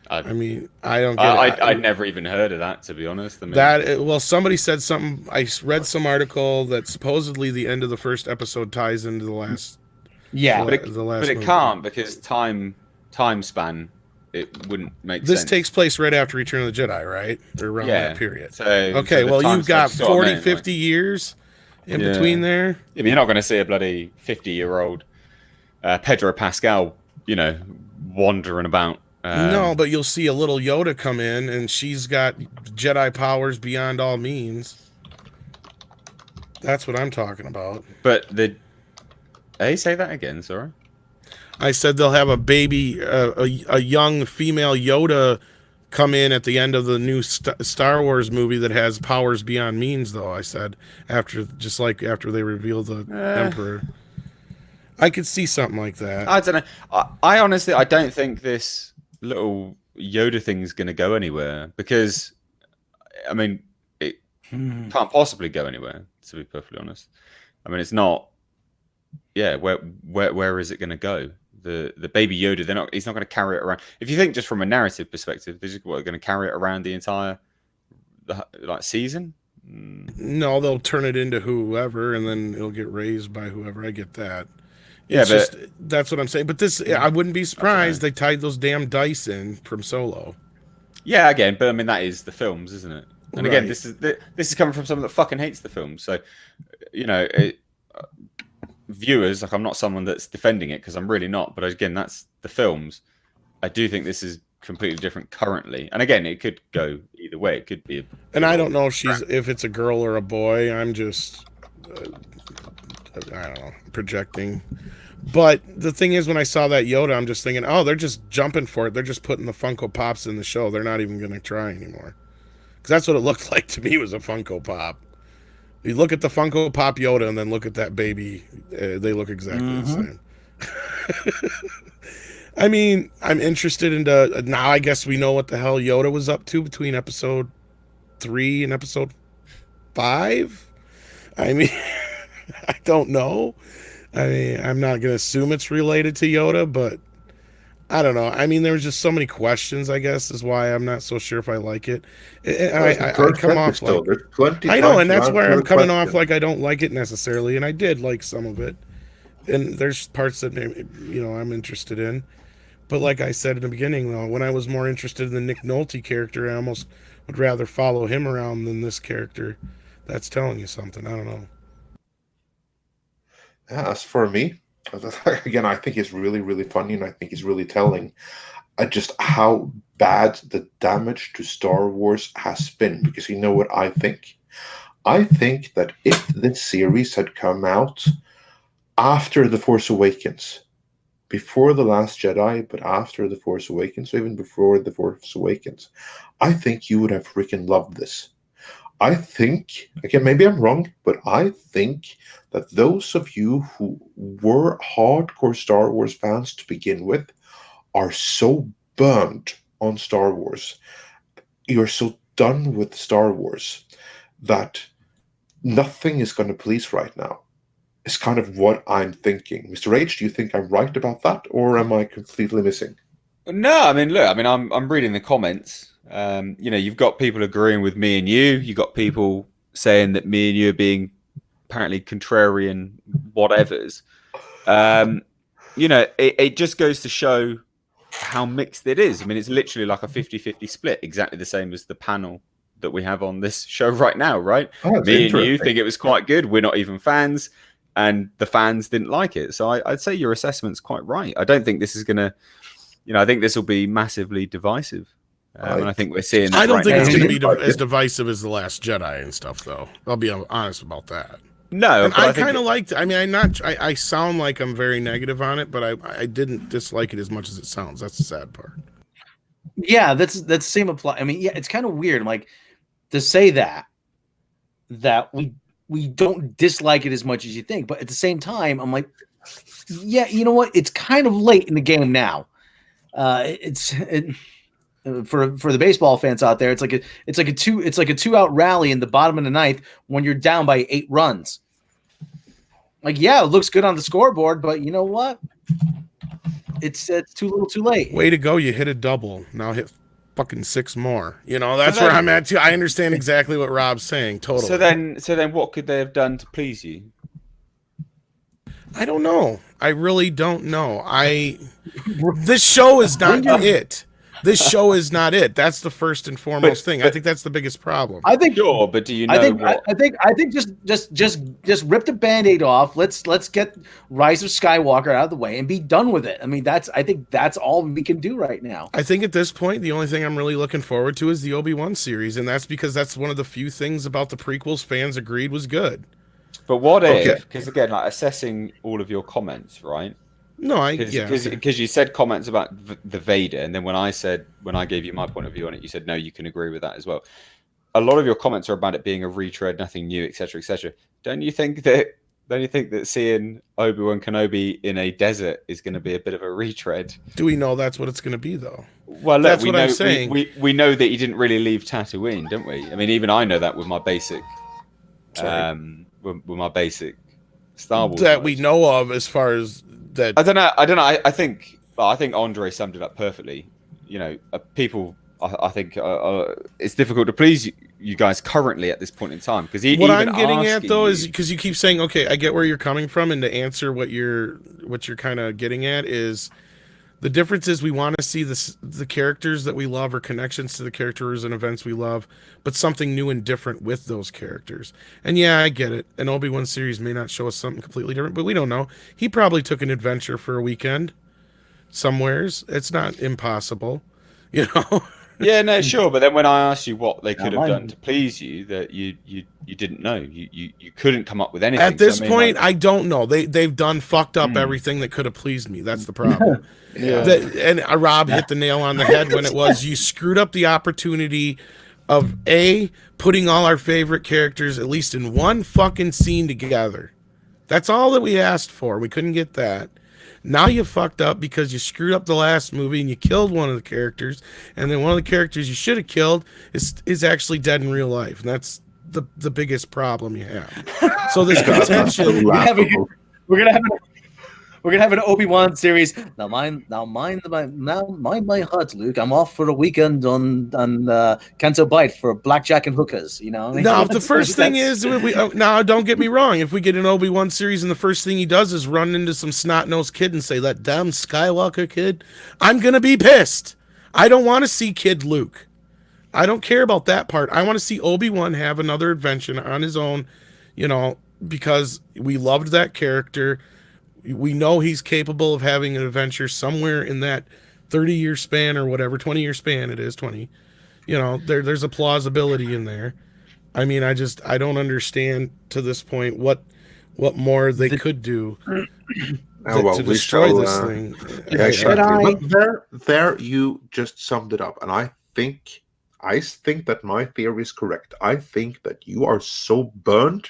Speaker 2: I mean, I don't get it.
Speaker 3: I'd never even heard of that, to be honest. I mean,
Speaker 2: somebody said something. I read some article that supposedly the end of the first episode ties into the last.
Speaker 4: Yeah,
Speaker 3: but it can't, because time span. It wouldn't make sense.
Speaker 2: This takes place right after Return of the Jedi, right? Or around that period.
Speaker 3: So,
Speaker 2: okay, well, you've got 40, 50 years in between there.
Speaker 3: Yeah, but you're not going to see a bloody 50-year-old Pedro Pascal, wandering about.
Speaker 2: No, but you'll see a little Yoda come in, and she's got Jedi powers beyond all means. That's what I'm talking about.
Speaker 3: But Hey, say that again, sorry.
Speaker 2: I said they'll have a baby, a young female Yoda come in at the end of the new Star Wars movie that has powers beyond means, though. I said after they reveal the Emperor. I could see something like that.
Speaker 3: I don't know. I honestly, I don't think this little Yoda thing is going to go anywhere, because, I mean, it can't possibly go anywhere, to be perfectly honest. I mean, it's not. Yeah, where is it going to go? The baby Yoda, he's not going to carry it around. If you think just from a narrative perspective, they're just going to carry it around the entire season.
Speaker 2: No, they'll turn it into whoever, and then it'll get raised by whoever. I get that. That's what I'm saying. But this, I wouldn't be surprised they tied those damn dice in from Solo.
Speaker 3: Yeah, again, but I mean that is the films, isn't it? And again, this is coming from someone that fucking hates the films. So, viewers, like, I'm not someone that's defending it, because I'm really not. But again, that's the films. I do think this is completely different currently, and again, it could go either way. It could be.
Speaker 2: And I don't know if it's a girl or a boy. I'm just, I don't know, projecting. But the thing is, when I saw that Yoda, I'm just thinking, oh, they're just jumping for it. They're just putting the Funko Pops in the show. They're not even going to try anymore. Because that's what it looked like to me, was a Funko Pop. You look at the Funko Pop Yoda and then look at that baby. They look exactly the same. I mean, I'm interested into... Now I guess we know what the hell Yoda was up to between episode 3 and episode 5. I mean, I don't know. I mean, I'm not going to assume it's related to Yoda, but I don't know. I mean, there was just so many questions, I guess, is why I'm not so sure if I like it. I come off like... I know, and that's where I'm coming off like I don't like it necessarily, and I did like some of it. And there's parts that maybe, I'm interested in. But like I said in the beginning, though, when I was more interested in the Nick Nolte character, I almost would rather follow him around than this character. That's telling you something. I don't know.
Speaker 1: As for me, again, I think it's really, really funny, and I think it's really telling just how bad the damage to Star Wars has been. Because you know what I think? I think that if this series had come out after The Force Awakens, before The Last Jedi, but after The Force Awakens, or even before The Force Awakens, I think you would have freaking loved this. I think, again, maybe I'm wrong, but I think that those of you who were hardcore Star Wars fans to begin with are so burned on Star Wars. You're so done with Star Wars that nothing is going to please right now. It's kind of what I'm thinking. Mr. H, do you think I'm right about that, or am I completely missing?
Speaker 3: No, I mean, look, I mean, I'm reading the comments. You've got people agreeing with me and you. You've got people saying that me and you are being apparently contrarian whatevers. It just goes to show how mixed it is. I mean, it's literally like a 50-50 split, exactly the same as the panel that we have on this show right now, right? Me and you think it was quite good. We're not even fans, and the fans didn't like it. So I'd say your assessment's quite right. I don't think this is going to, I think this will be massively divisive. And I think we're seeing this
Speaker 2: I don't
Speaker 3: right
Speaker 2: think
Speaker 3: now.
Speaker 2: it's going to be as divisive as The Last Jedi and stuff, though. I'll be honest about that.
Speaker 3: No,
Speaker 2: and I kind of liked. I mean, I sound like I'm very negative on it, but I didn't dislike it as much as it sounds. That's the sad part.
Speaker 4: Yeah, that's the same apply. I mean, yeah, it's kind of weird. I'm like, to say that we don't dislike it as much as you think, but at the same time, I'm like, yeah, you know what? It's kind of late in the game now. For the baseball fans out there, it's like a 2-out rally in the bottom of the ninth when you're down by 8 runs. Like, yeah, it looks good on the scoreboard, but you know what? It's too little, too late.
Speaker 2: Way to go! You hit a double. Now hit fucking 6 more. That's where I'm at too. I understand exactly what Rob's saying. Totally.
Speaker 3: So then, what could they have done to please you?
Speaker 2: I don't know. I really don't know. This show is not it. This show is not it. That's the first and foremost thing. I think that's the biggest problem.
Speaker 4: I think
Speaker 3: sure, but do you know?
Speaker 4: I think just rip the Band-Aid off. Let's get Rise of Skywalker out of the way and be done with it. I mean, I think that's all we can do right now.
Speaker 2: I think at this point, the only thing I'm really looking forward to is the Obi-Wan series, and that's because that's one of the few things about the prequels fans agreed was good.
Speaker 3: But what if? Because again, like assessing all of your comments, right?
Speaker 2: No,
Speaker 3: because you said comments about the Vader, and then when I gave you my point of view on it, you said no, you can agree with that as well. A lot of your comments are about it being a retread, nothing new, etc., etc. Don't you think that seeing Obi-Wan Kenobi in a desert is going to be a bit of a retread?
Speaker 2: Do we know that's what it's going to be, though?
Speaker 3: Well, look,
Speaker 2: that's what I'm saying.
Speaker 3: We know that he didn't really leave Tatooine, don't we? I mean, even I know that with my basic, with my basic Star Wars
Speaker 2: that we know of, as far as that.
Speaker 3: I don't know. I think Andre summed it up perfectly. People. I think it's difficult to please you guys currently at this point in time, because
Speaker 2: what I'm getting at though is because you keep saying, okay, I get where you're coming from, and to answer what you're kind of getting at is the difference is we want to see the characters that we love or connections to the characters and events we love, but something new and different with those characters. And yeah, I get it. An Obi-Wan series may not show us something completely different, but we don't know. He probably took an adventure for a weekend somewheres. It's not impossible,
Speaker 3: Yeah, no, sure. But then when I asked you what they could have done to please you, that you didn't know. You couldn't come up with anything.
Speaker 2: At this point, I don't know. They've done fucked up everything that could have pleased me. That's the problem.
Speaker 3: Yeah.
Speaker 2: And Rob hit the nail on the head when it was you screwed up the opportunity of putting all our favorite characters at least in one fucking scene together. That's all that we asked for. We couldn't get that. Now you fucked up because you screwed up the last movie and you killed one of the characters, and then one of the characters you should have killed is actually dead in real life, and that's the biggest problem you have. So this contention.
Speaker 4: We're gonna have an Obi-Wan series. Now mind my heart, Luke. I'm off for a weekend on Canto Bight for blackjack and hookers.
Speaker 2: Now, the first thing is now. Don't get me wrong. If we get an Obi-Wan series and the first thing he does is run into some snot-nosed kid and say, "That damn Skywalker kid," I'm gonna be pissed. I don't want to see Kid Luke. I don't care about that part. I want to see Obi-Wan have another adventure on his own. Because we loved that character. We know he's capable of having an adventure somewhere in that 30-year span or whatever, 20-year span it is, 20. There's a plausibility in there. I mean, I don't understand to this point what more they could do to destroy this thing.
Speaker 1: Yeah, exactly. But there you just summed it up, and I think I think that my theory is correct. I think that you are so burned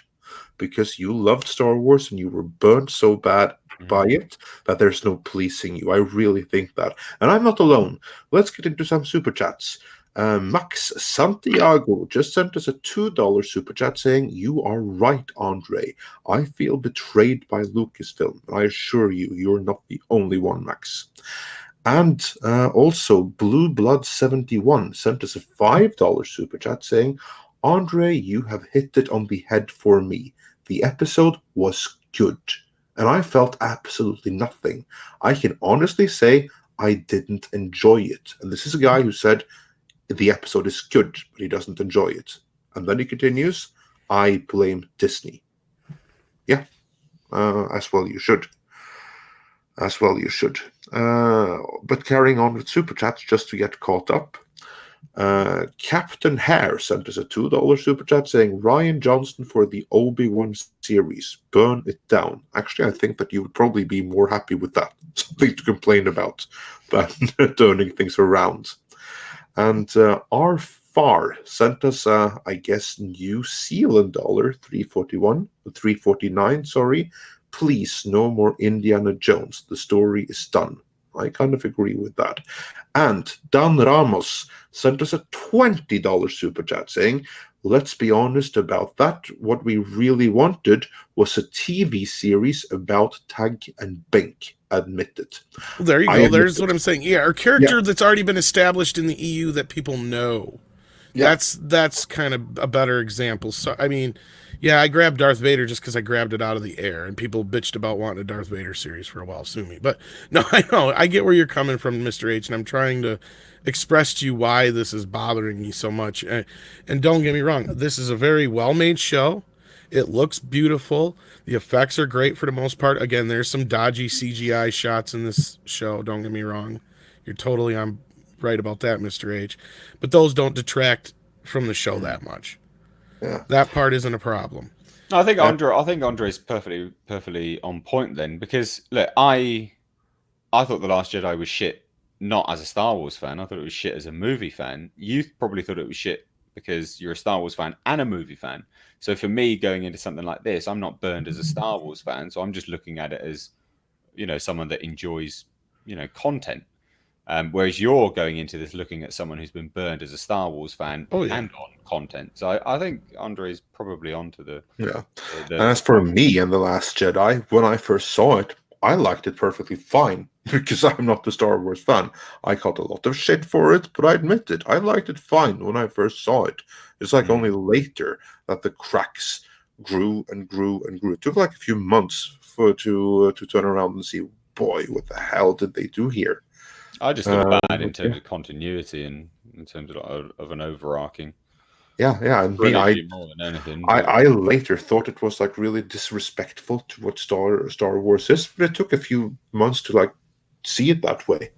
Speaker 1: because you loved Star Wars and you were burned so bad by it that there's no pleasing you. I really think that. And I'm not alone. Let's get into some super chats. Max Santiago just sent us a $2 super chat saying, "You are right, Andre. I feel betrayed by Lucasfilm. I assure you, you're not the only one, Max." And also, Blue Blood 71 sent us a $5 super chat saying, "Andre, you have hit it on the head for me. The episode was good, and I felt absolutely nothing. I can honestly say I didn't enjoy it." And this is a guy who said the episode is good, but he doesn't enjoy it. And then he continues, "I blame Disney." Yeah, as well you should. As well you should. But carrying on with super chats just to get caught up. Captain Hare sent us a $2 super chat saying, "Ryan Johnson for the Obi-Wan series. Burn it down." Actually, I think that you would probably be more happy with that. Something to complain about than turning things around. And R. Far sent us, I guess, New Zealand dollar, 349, sorry. "Please, no more Indiana Jones. The story is done." I kind of agree with that. And Dan Ramos sent us a $20 super chat saying, "Let's be honest about that. What we really wanted was a TV series about Tag and Bink. Admit it."
Speaker 2: Well, there you
Speaker 1: I
Speaker 2: go.
Speaker 1: admit
Speaker 2: There's
Speaker 1: it.
Speaker 2: what I'm saying. Yeah, a character that's already been established in the EU that people know.
Speaker 1: Yeah.
Speaker 2: That's kind of a better example. So I mean, yeah, I grabbed Darth Vader just because I grabbed it out of the air, and people bitched about wanting a Darth Vader series for a while. Sue me, but no, I know I get where you're coming from, Mr. H, and I'm trying to express to you why this is bothering me so much. And don't get me wrong, this is a very well-made show. It looks beautiful. The effects are great for the most part. Again, there's some dodgy CGI shots in this show. Don't get me wrong. You're totally on right about that, Mr. H. But those don't detract from the show that much.
Speaker 1: Yeah.
Speaker 2: That part isn't a problem.
Speaker 3: I think Andre's perfectly on point then, because look, I thought The Last Jedi was shit, not as a Star Wars fan. I thought it was shit as a movie fan. You probably thought it was shit because you're a Star Wars fan and a movie fan. So for me, going into something like this, I'm not burned as a Star Wars fan. So I'm just looking at it as, someone that enjoys, content. Whereas you're going into this looking at someone who's been burned as a Star Wars fan and on content. So I think Andre's probably onto the...
Speaker 1: Yeah. And as for me and The Last Jedi, when I first saw it, I liked it perfectly fine because I'm not a Star Wars fan. I got a lot of shit for it, but I admit it. I liked it fine when I first saw it. It's like only later that the cracks grew and grew and grew. It took like a few months to turn around and see, boy, what the hell did they do here?
Speaker 3: I just thought bad in terms of continuity and in terms of an overarching.
Speaker 1: Yeah. And
Speaker 3: more than anything.
Speaker 1: I later thought it was like really disrespectful to what Star Wars is, but it took a few months to like see it that way.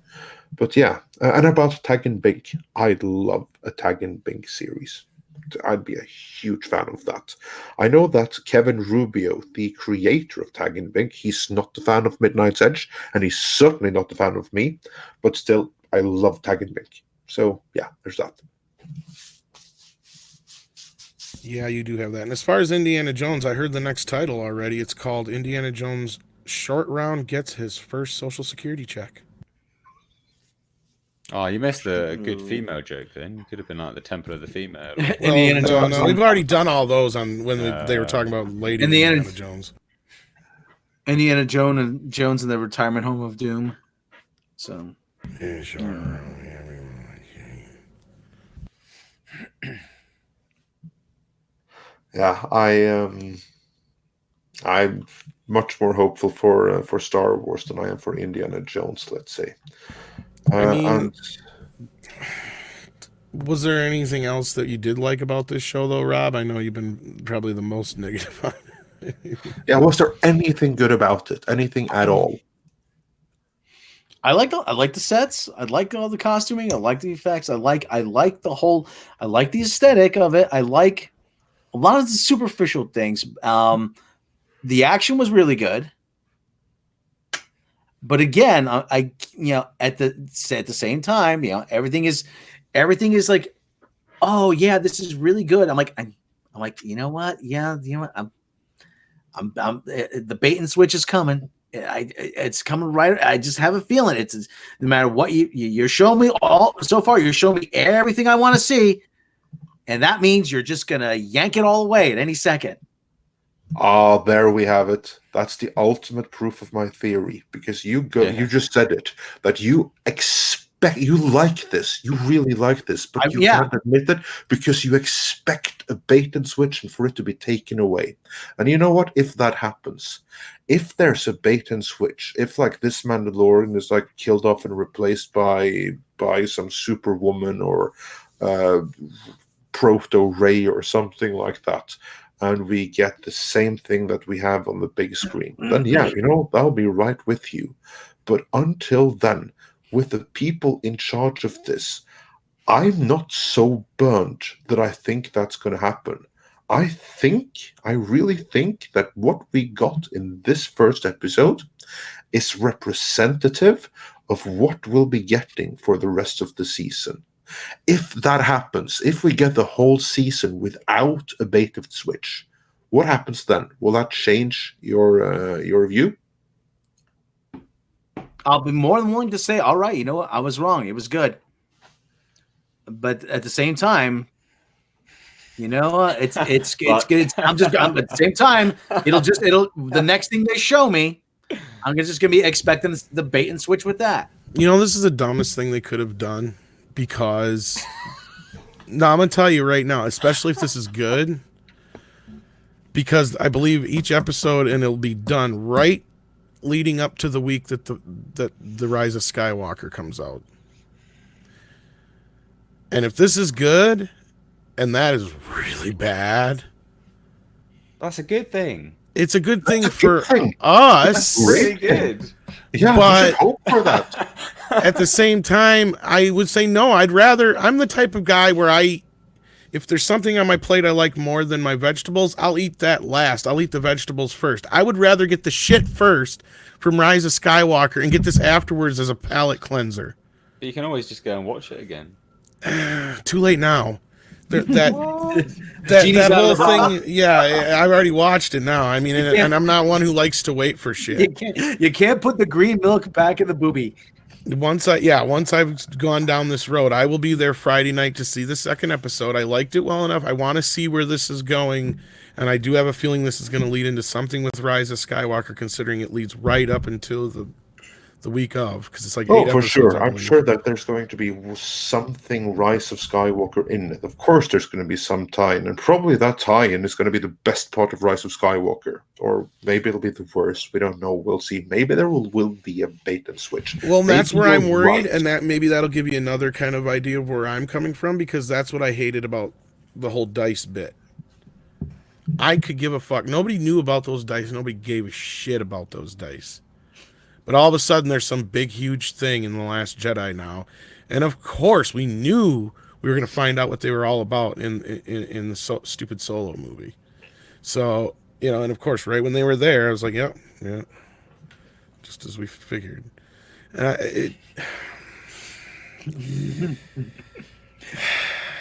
Speaker 1: But yeah, and about Tag and Bink, I'd love a Tag and Bink series. I'd be a huge fan of that. I know that Kevin Rubio, the creator of Tag and Bink, he's not a fan of Midnight's Edge, and he's certainly not a fan of me, but still, I love Tag and Bink. So yeah, there's that.
Speaker 2: Yeah, you do have that. And as far as Indiana Jones, I heard the next title already. It's called Indiana Jones Short Round Gets His First Social Security Check.
Speaker 3: Oh, you missed a good female joke then. You could have been like the Temple of the Female.
Speaker 4: Indiana Jones.
Speaker 2: No, we've already done all those on when they were talking about Lady Indiana Jones.
Speaker 4: Indiana Jones in the Retirement Home of Doom. So.
Speaker 2: Yeah, sure.
Speaker 1: Yeah, I'm much more hopeful for Star Wars than I am for Indiana Jones, let's say.
Speaker 2: Was there anything else that you did like about this show, though, Rob? I know you've been probably the most negative on it.
Speaker 1: Yeah, was there anything good about it? Anything at all?
Speaker 4: I like the sets. I like all the costuming. I like the effects. I like the aesthetic of it. I like a lot of the superficial things. The action was really good. But again, at the same time, everything is like oh yeah, this is really good. I'm like, you know what? Yeah, you know what? The bait and switch is coming. It's coming right. I just have a feeling it's no matter what you're showing me all so far. You're showing me everything I want to see, and that means you're just gonna yank it all away at any second.
Speaker 1: Ah, there we have it. That's the ultimate proof of my theory. Because you just said it, that you like this. You really like this, but you can't admit it because you expect a bait and switch and for it to be taken away. And you know what? If that happens, if there's a bait and switch, if like this Mandalorian is like killed off and replaced by some Superwoman or Proto Ray or something like that, and we get the same thing that we have on the big screen, then yeah, I'll be right with you. But until then, with the people in charge of this, I'm not so burned that I think that's going to happen. I really think that what we got in this first episode is representative of what we'll be getting for the rest of the season. If that happens, if we get the whole season without a bait and switch, what happens then? Will that change your view?
Speaker 4: I'll be more than willing to say, all right, you know what? I was wrong. It was good. But at the same time, it's good. I'm at the same time, the next thing they show me, I'm just gonna be expecting the bait and switch with that.
Speaker 2: This is the dumbest thing they could have done, because no, I'm gonna tell you right now, especially if this is good, because I believe each episode, and it'll be done right leading up to the week that the Rise of Skywalker comes out. And if this is good and that is really bad,
Speaker 3: that's a good thing.
Speaker 2: It's a good thing for us.
Speaker 3: That's really good.
Speaker 1: Yeah,
Speaker 2: but
Speaker 1: we should hope for that.
Speaker 2: At the same time, I would say no. I'm the type of guy where if there's something on my plate I like more than my vegetables, I'll eat that last. I'll eat the vegetables first. I would rather get the shit first from Rise of Skywalker and get this afterwards as a palate cleanser.
Speaker 3: But you can always just go and watch it again.
Speaker 2: Too late now. That whole thing, yeah, I've already watched it now. I mean, and I'm not one who likes to wait for shit.
Speaker 4: You can't put the green milk back in the boobie.
Speaker 2: Once I've gone down this road, I will be there Friday night to see the second episode. I liked it well enough. I want to see where this is going, and I do have a feeling this is going to lead into something with Rise of Skywalker, considering it leads right up until the week of, because it's like 8
Speaker 1: for
Speaker 2: episodes,
Speaker 1: sure. I'm sure that there's going to be something Rise of Skywalker in it. Of course, there's going to be some tie-in, and probably that tie-in is going to be the best part of Rise of Skywalker, or maybe it'll be the worst. We don't know. We'll see. Maybe there will be a bait and switch.
Speaker 2: Well, that's where I'm worried, and that maybe that'll give you another kind of idea of where I'm coming from, because that's what I hated about the whole dice bit. I could give a fuck. Nobody knew about those dice. Nobody gave a shit about those dice. But all of a sudden, there's some big, huge thing in The Last Jedi now. And of course, we knew we were going to find out what they were all about in the stupid Solo movie. So, and of course, right when they were there, I was like, yeah, just as we figured.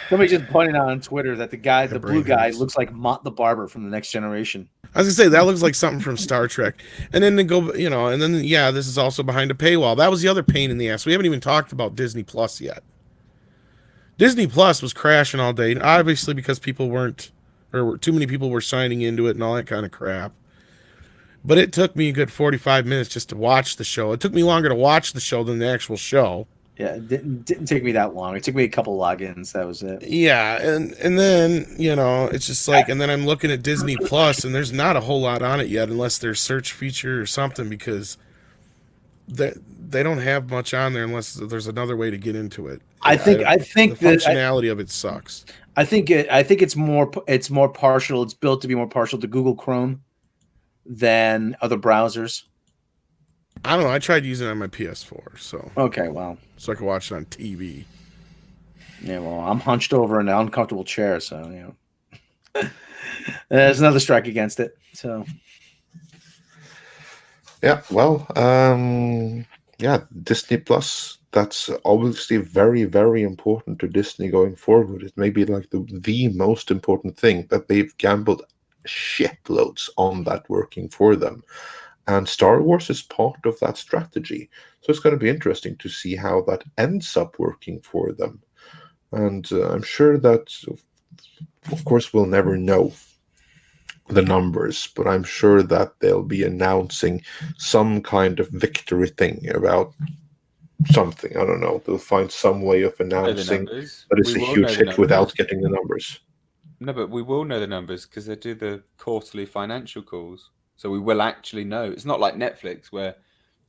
Speaker 4: Somebody just pointed out on Twitter that the blue guy looks like Mott the Barber from The Next Generation.
Speaker 2: I was gonna say that looks like something from Star Trek. And then this is also behind a paywall. That was the other pain in the ass. We haven't even talked about Disney Plus yet. Disney Plus was crashing all day, obviously because too many people were signing into it and all that kind of crap. But it took me a good 45 minutes just to watch the show. It took me longer to watch the show than the actual show.
Speaker 4: Yeah, it didn't take me that long. It took me a couple logins. That was it.
Speaker 2: Yeah, and then, it's just like, and then I'm looking at Disney Plus, and there's not a whole lot on it yet, unless there's search feature or something, because they don't have much on there unless there's another way to get into it.
Speaker 4: I think
Speaker 2: the functionality of it sucks.
Speaker 4: I think it's more partial. It's built to be more partial to Google Chrome than other browsers.
Speaker 2: I don't know. I tried using it on my PS4, so
Speaker 4: okay, well,
Speaker 2: so I could watch it on TV.
Speaker 4: Yeah, well, I'm hunched over in an uncomfortable chair, so there's another strike against it. So,
Speaker 1: yeah, well, Disney Plus. that's obviously very, very important to Disney going forward. It may be like the most important thing, that they've gambled shitloads on that working for them. And Star Wars is part of that strategy. So it's going to be interesting to see how that ends up working for them. And I'm sure that, of course, we'll never know the numbers, but I'm sure that they'll be announcing some kind of victory thing about something. I don't know. They'll find some way of
Speaker 3: Know the
Speaker 1: announcing
Speaker 3: numbers.
Speaker 1: that it's
Speaker 3: We
Speaker 1: a
Speaker 3: will know
Speaker 1: huge
Speaker 3: the
Speaker 1: hit without
Speaker 3: numbers.
Speaker 1: getting the numbers.
Speaker 3: No, but we will know the numbers because they do the quarterly financial calls. So we will actually know. It's not like Netflix where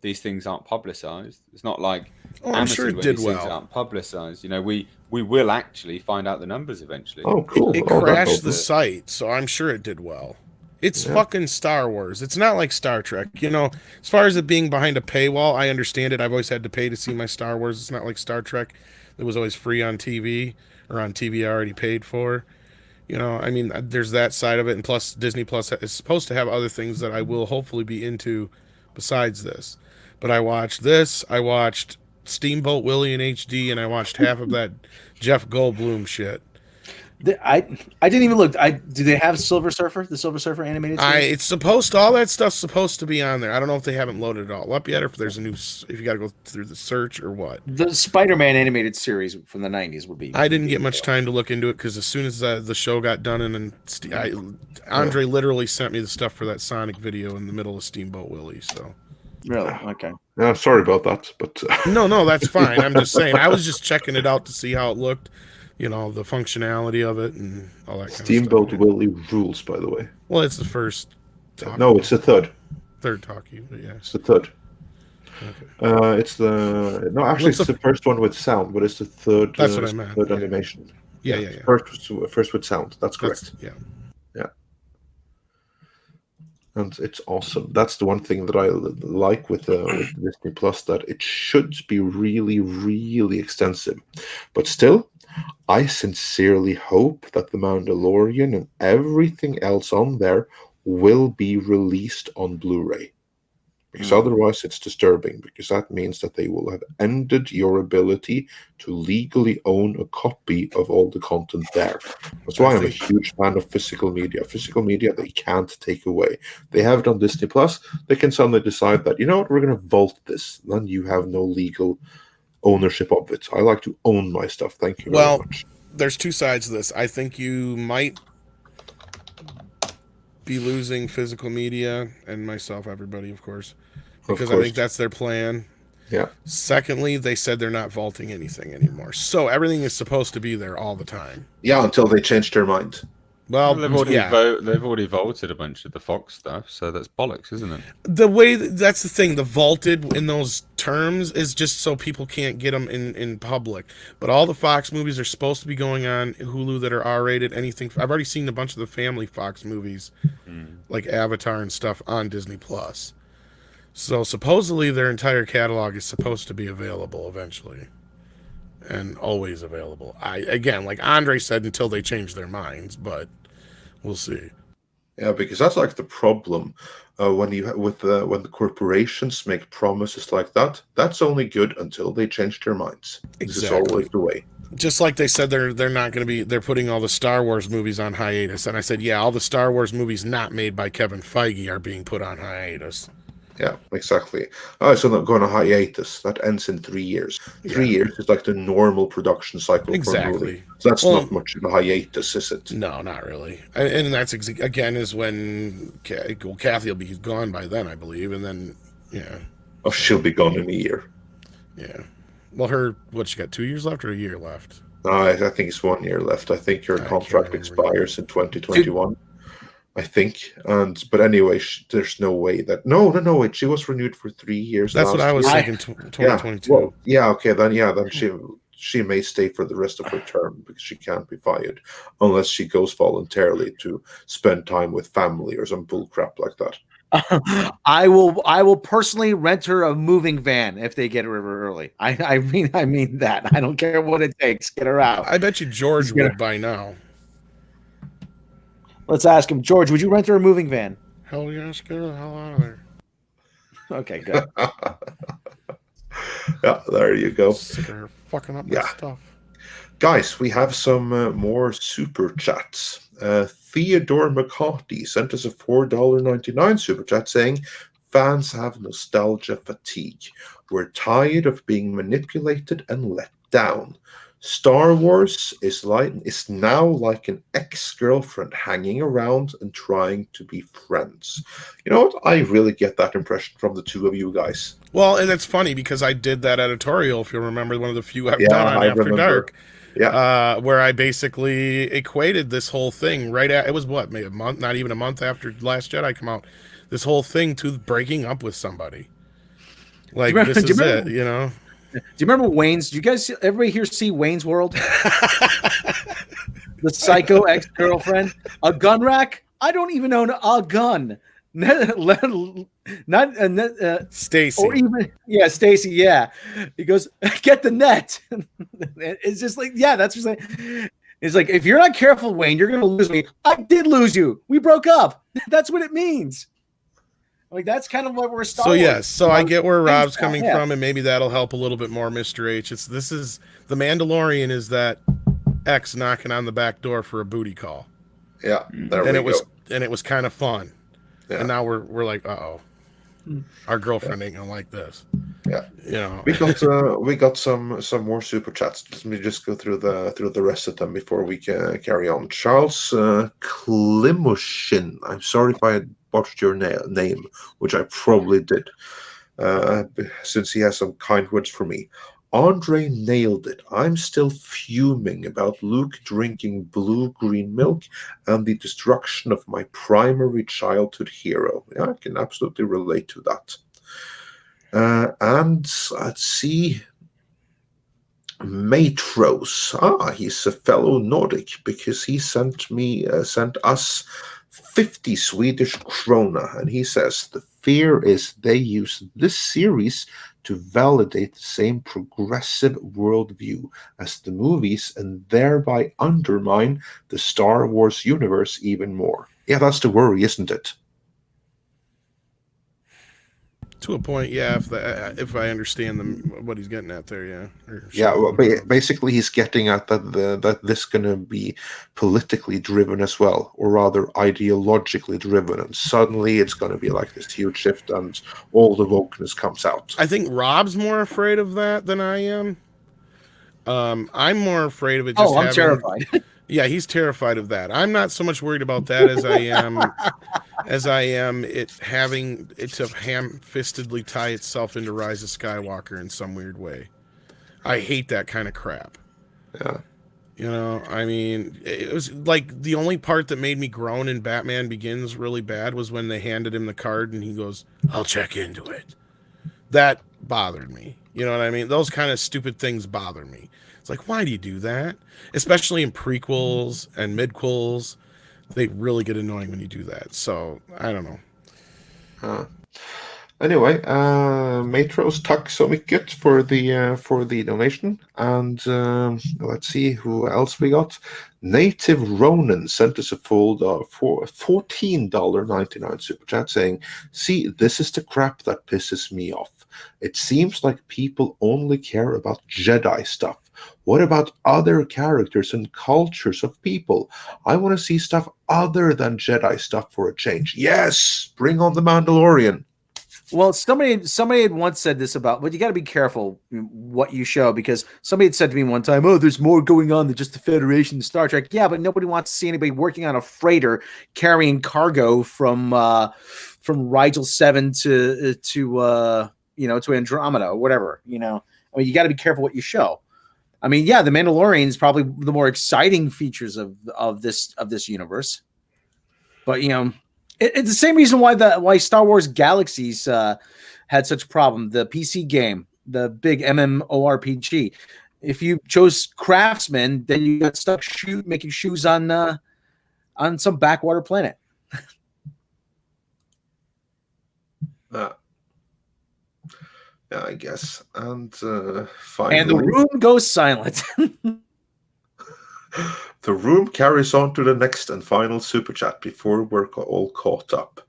Speaker 3: these things aren't publicized. It's not like
Speaker 2: Oh, I'm sure
Speaker 3: Amazon
Speaker 2: it
Speaker 3: where
Speaker 2: did
Speaker 3: these things
Speaker 2: well.
Speaker 3: aren't publicized. You know, we will actually find out the numbers eventually.
Speaker 1: Oh, cool.
Speaker 2: It
Speaker 1: Oh, that's
Speaker 2: crashed the
Speaker 1: awesome.
Speaker 2: site, so I'm sure it did well. It's
Speaker 1: Yeah.
Speaker 2: fucking Star Wars. It's not like Star Trek. You know, as far as it being behind a paywall, I understand it. I've always had to pay to see my Star Wars. It's not like Star Trek. It was always free on TV, or on TV I already paid for. You know, I mean, there's that side of it. And plus, Disney Plus is supposed to have other things that I will hopefully be into besides this. But I watched this. I watched Steamboat Willie in HD, and I watched half of that Jeff Goldblum shit.
Speaker 4: I didn't even look. Do they have Silver Surfer? The Silver Surfer animated series?
Speaker 2: It's supposed to, all that stuff's supposed to be on there. I don't know if they haven't loaded it all up yet, or if there's a new, if you got to go through the search or what.
Speaker 4: The Spider-Man animated series from the 90s would be.
Speaker 2: I didn't get much time to look into it because as soon as the show got done, and Andre literally sent me the stuff for that Sonic video in the middle of Steamboat Willie. So
Speaker 4: Really? Okay.
Speaker 1: Yeah, sorry about that, but
Speaker 2: no, that's fine. I'm just saying, I was just checking it out to see how it looked, you know, the functionality of it and all that kind
Speaker 1: Steamboat
Speaker 2: of stuff.
Speaker 1: Willie rules, by the way.
Speaker 2: Well, it's the first. Talkie.
Speaker 1: No, it's the third.
Speaker 2: Third talkie, but yeah.
Speaker 1: It's the third.
Speaker 2: Okay.
Speaker 1: It's the no, actually, it's the first one with sound, but it's the third.
Speaker 2: That's what I meant.
Speaker 1: Third
Speaker 2: Yeah.
Speaker 1: animation.
Speaker 2: Yeah.
Speaker 1: First with sound. That's correct.
Speaker 2: Yeah.
Speaker 1: And it's awesome. That's the one thing that I like with Disney Plus, that it should be really, really extensive. But still, I sincerely hope that The Mandalorian and everything else on there will be released on Blu-ray. Because otherwise it's disturbing, because that means that they will have ended your ability to legally own a copy of all the content there. That's why I'm a huge fan of physical media. Physical media they can't take away. They have it on Disney Plus. They can suddenly decide that, you know what, we're going to vault this. Then you have no legal ownership of it. I like to own my stuff. Thank you very much.
Speaker 2: There's two sides to this. I think you might be losing physical media, and myself, everybody, of course, because I think that's their plan.
Speaker 1: Yeah.
Speaker 2: Secondly, they said they're not vaulting anything anymore, so everything is supposed to be there all the time.
Speaker 1: Yeah, until they change their mind.
Speaker 2: Well,
Speaker 3: they've already vaulted a bunch of the Fox stuff, so that's bollocks, isn't it?
Speaker 2: The way that's the thing. The vaulted in those terms is just so people can't get them in public. But all the Fox movies are supposed to be going on Hulu that are R-rated. Anything I've already seen a bunch of the family Fox movies, like Avatar and stuff, on Disney Plus. So supposedly their entire catalog is supposed to be available eventually, and always available. Again, like Andre said, until they change their minds, but we'll see.
Speaker 1: Yeah, because that's like the problem when the corporations make promises like that. That's only good until they change their minds. This is always the way.
Speaker 2: Just like they said, they're not going to be. They're putting all the Star Wars movies on hiatus, and I said, yeah, all the Star Wars movies not made by Kevin Feige are being put on hiatus.
Speaker 1: Yeah, exactly. Oh, so not going on hiatus. That ends in 3 years. 3 years is like the normal production cycle for a movie. So that's not much of a hiatus, is it?
Speaker 2: No, not really. And that's again is when Kathy will be gone by then, I believe, and then
Speaker 1: Oh, she'll be gone in a year.
Speaker 2: Yeah. Well, she got 2 years left or a year left?
Speaker 1: I think it's 1 year left. I think her contract expires in 2021. I think, but anyway, there's no way that wait, she was renewed for 3 years.
Speaker 2: That's what I was thinking. 2022.
Speaker 1: Yeah, well, yeah, okay, then she may stay for the rest of her term because she can't be fired unless she goes voluntarily to spend time with family or some bull crap like that.
Speaker 4: I will personally rent her a moving van if they get her early. I mean that. I don't care what it takes. Get her out.
Speaker 2: I bet you George would by now.
Speaker 4: Let's ask him. George, would you rent her a moving van?
Speaker 2: Hell yes, get her the hell out of there.
Speaker 4: Okay, good.
Speaker 1: Yeah, there you go.
Speaker 2: Sick of her fucking up my
Speaker 1: Yeah.
Speaker 2: stuff.
Speaker 1: Guys, we have some more super chats. Theodore McCarthy sent us a $4.99 super chat saying, fans have nostalgia fatigue. We're tired of being manipulated and let down. Star Wars is now like an ex-girlfriend hanging around and trying to be friends. You know what? I really get that impression from the two of you guys.
Speaker 2: Well, and it's funny because I did that editorial, if you remember, one of the few I've
Speaker 1: Yeah,
Speaker 2: done on
Speaker 1: I
Speaker 2: After
Speaker 1: remember.
Speaker 2: Dark,
Speaker 1: Yeah.
Speaker 2: where I basically equated this whole thing right at, it was what, maybe a month, not even a month after Last Jedi come out, this whole thing to breaking up with somebody. Like, this is it, you know?
Speaker 4: Do you remember Wayne's? Do you guys, everybody here see Wayne's World? The psycho ex-girlfriend? A gun rack? I don't even own a gun. Not
Speaker 2: Stacy.
Speaker 4: or even Stacy. Yeah, he goes, get the net. It's just like, yeah, that's just like, it's like, if you're not careful, Wayne, you're gonna lose me. I did lose you. We broke up. That's what it means. Like, that's kind of what we're Star Wars.
Speaker 2: Yes, so I get where Rob's coming
Speaker 4: Yeah.
Speaker 2: from, and maybe that'll help a little bit more, Mr. H. This is the Mandalorian is that X knocking on the back door for a booty call.
Speaker 1: Yeah, there
Speaker 2: And
Speaker 1: we go.
Speaker 2: And it was kind of fun.
Speaker 1: Yeah.
Speaker 2: And now we're like, uh-oh. Our girlfriend ain't gonna like this.
Speaker 1: Yeah.
Speaker 2: You know.
Speaker 1: we got some more super chats. Let me just go through the rest of them before we carry on. Charles Klimushin. I'm sorry if I had botched your name, which I probably did. Since he has some kind words for me. Andre nailed it. I'm still fuming about Luke drinking blue-green milk and the destruction of my primary childhood hero. Yeah, I can absolutely relate to that. And let's see. Matros. He's a fellow Nordic because he sent us 50 Swedish krona, and he says the fear is they use this series to validate the same progressive worldview as the movies and thereby undermine the Star Wars universe even more. Yeah, that's the worry, isn't it?
Speaker 2: To a point, yeah. If I understand what he's getting at there, yeah.
Speaker 1: Yeah, well, basically he's getting at that this going to be politically driven as well, or rather ideologically driven, and suddenly it's going to be like this huge shift, and all the wokeness comes out.
Speaker 2: I think Rob's more afraid of that than I am. I'm more afraid of it. Just
Speaker 4: I'm terrified.
Speaker 2: Yeah, he's terrified of that. I'm not so much worried about that as I am it having it to ham-fistedly tie itself into Rise of Skywalker in some weird way. I hate that kind of crap.
Speaker 1: Yeah.
Speaker 2: You know, I mean, it was like the only part that made me groan in Batman Begins really bad was when they handed him the card and he goes, "I'll check into it." That bothered me. You know what I mean? Those kind of stupid things bother me. It's like, why do you do that? Especially in prequels and midquels. They really get annoying when you do that. So, I don't know.
Speaker 1: Anyway, Matros, tack så mycket for the donation. And let's see who else we got. Native Ronan sent us a full $14.99 super chat saying, "See, this is the crap that pisses me off. It seems like people only care about Jedi stuff. What about other characters and cultures of people? I want to see stuff other than Jedi stuff for a change. Yes, bring on the Mandalorian."
Speaker 4: Well, somebody had once said this about, but you got to be careful what you show, because somebody had said to me one time, "Oh, there's more going on than just the Federation and Star Trek." Yeah, but nobody wants to see anybody working on a freighter carrying cargo from Rigel 7 to Andromeda or whatever. You know, I mean, you got to be careful what you show. I mean, yeah, the Mandalorian is probably the more exciting features of this universe, but you know. It's the same reason why Star Wars Galaxies had such a problem. The PC game, the big MMORPG. If you chose Craftsman, then you got stuck making shoes on some backwater planet.
Speaker 1: Yeah, I guess. And finally,
Speaker 4: and the room goes silent.
Speaker 1: The room carries on to the next and final super chat before we're all caught up.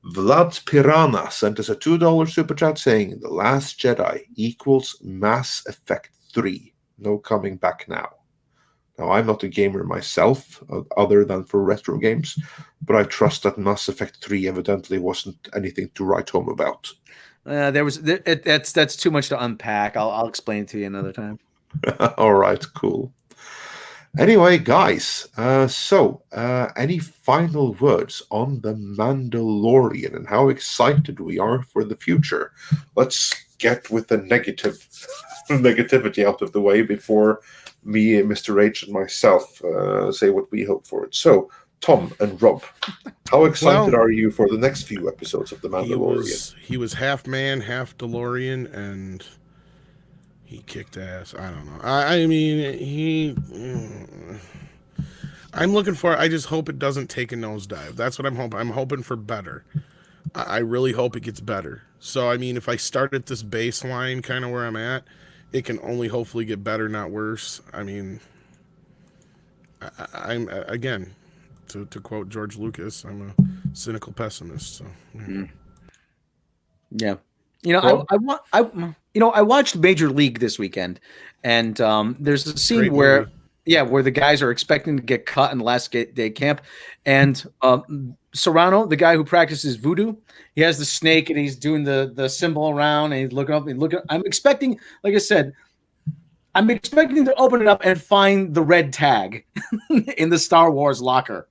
Speaker 1: Vlad Pirana sent us a $2 super chat saying The Last Jedi equals Mass Effect 3. No coming back now. Now, I'm not a gamer myself, other than for retro games, but I trust that Mass Effect 3 evidently wasn't anything to write home about.
Speaker 4: That's too much to unpack. I'll explain it to you another time.
Speaker 1: All right, cool. Anyway, guys, any final words on The Mandalorian and how excited we are for the future? Let's get with the negativity out of the way before me, Mr. H, and myself say what we hope for it. So, Tom and Rob, how excited are you for the next few episodes of The Mandalorian?
Speaker 2: He was half man, half DeLorean, and he kicked ass. I don't know. I mean, I'm looking for. I just hope it doesn't take a nosedive. That's what I'm hoping. I'm hoping for better. I really hope it gets better. So, I mean, if I start at this baseline, kind of where I'm at, it can only hopefully get better, not worse. I mean, I'm again, to quote George Lucas, I'm a cynical pessimist. So,
Speaker 4: yeah. I watched Major League this weekend, and there's a scene where the guys are expecting to get cut in the last day camp, and Serrano, the guy who practices voodoo, he has the snake and he's doing the symbol around and he's looking up and looking. I'm expecting, like I said, to open it up and find the red tag in the Star Wars locker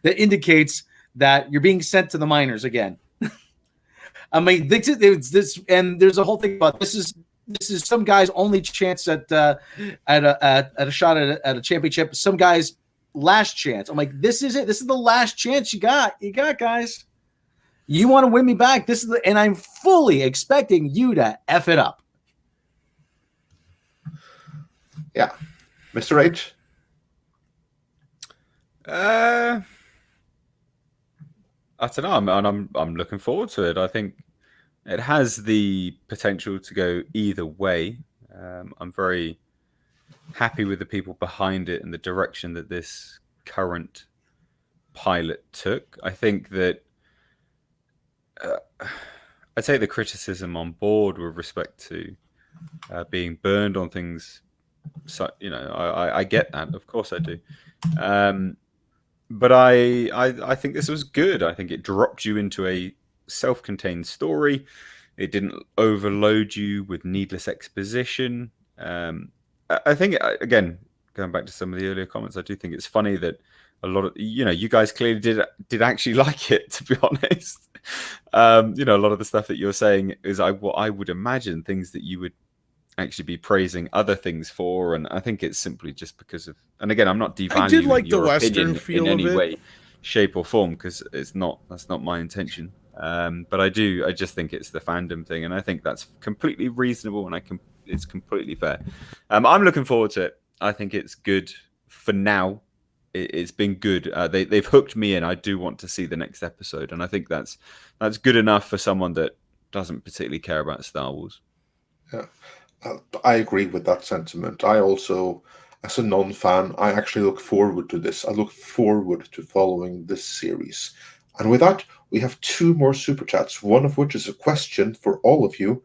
Speaker 4: that indicates that you're being sent to the minors again. I mean, this, and there's a whole thing about this is some guy's only chance at a shot at a championship. Some guy's last chance. I'm like, this is it. This is the last chance you got. Guys. You want to win me back? And I'm fully expecting you to F it up.
Speaker 1: Yeah, Mr. H.
Speaker 3: I don't know. I'm looking forward to it. I think it has the potential to go either way. I'm very happy with the people behind it and the direction that this current pilot took. I think that I take the criticism on board with respect to being burned on things. So, I get that. Of course I do. But I think this was good. I think it dropped you into a self-contained story. It didn't overload you with needless exposition. I think, again, going back to some of the earlier comments, I do think it's funny that a lot of, you guys clearly did actually like it, to be honest. A lot of the stuff that you're saying is what I would imagine things that you would actually be praising other things for, and I think it's simply just because of, and again, I'm not devaluing
Speaker 2: I did like
Speaker 3: your
Speaker 2: the Western
Speaker 3: opinion
Speaker 2: feel
Speaker 3: in any
Speaker 2: of it.
Speaker 3: way, shape, or form, because that's not my intention. But I just think it's the fandom thing, and I think that's completely reasonable, and it's completely fair. I'm looking forward to it. I think it's good for now. It's been good. They've hooked me in. I do want to see the next episode, and I think that's good enough for someone that doesn't particularly care about Star Wars.
Speaker 1: Yeah. I agree with that sentiment. I also, as a non-fan, I actually look forward to this. I look forward to following this series. And with that, we have 2 more super chats, one of which is a question for all of you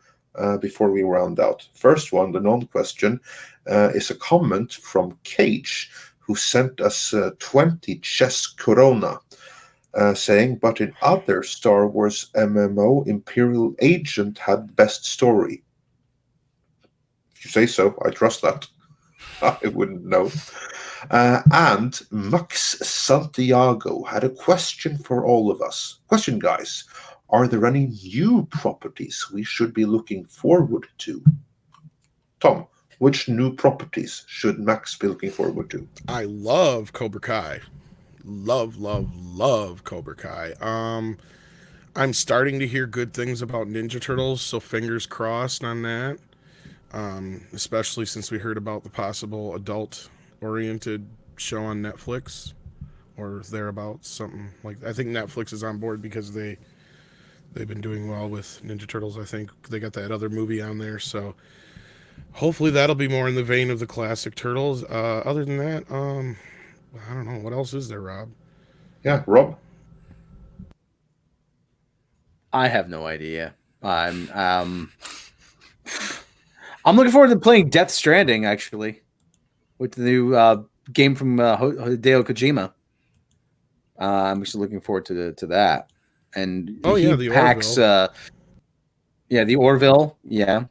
Speaker 1: before we round out. First one, the non-question, is a comment from Cage, who sent us 20 chess corona, saying, but in other Star Wars MMO, Imperial Agent had best story. If you say so, I trust that. I wouldn't know. And Max Santiago had a question for all of us. Question, guys. Are there any new properties we should be looking forward to? Tom, which new properties should Max be looking forward to?
Speaker 2: I love Cobra Kai. Love Cobra Kai. I'm starting to hear good things about Ninja Turtles, so fingers crossed on that. Especially since we heard about the possible adult-oriented show on Netflix or thereabouts, something like that. I think Netflix is on board because they've been doing well with Ninja Turtles. I think they got that other movie on there, so hopefully that'll be more in the vein of the classic Turtles. Other than that, I don't know. What else is there, Rob?
Speaker 1: Yeah, Rob?
Speaker 4: I have no idea. I'm looking forward to playing Death Stranding, actually, with the new game from Hideo Kojima. I'm just looking forward to that. And he
Speaker 2: the
Speaker 4: packs,
Speaker 2: Orville.
Speaker 4: the Orville, yeah.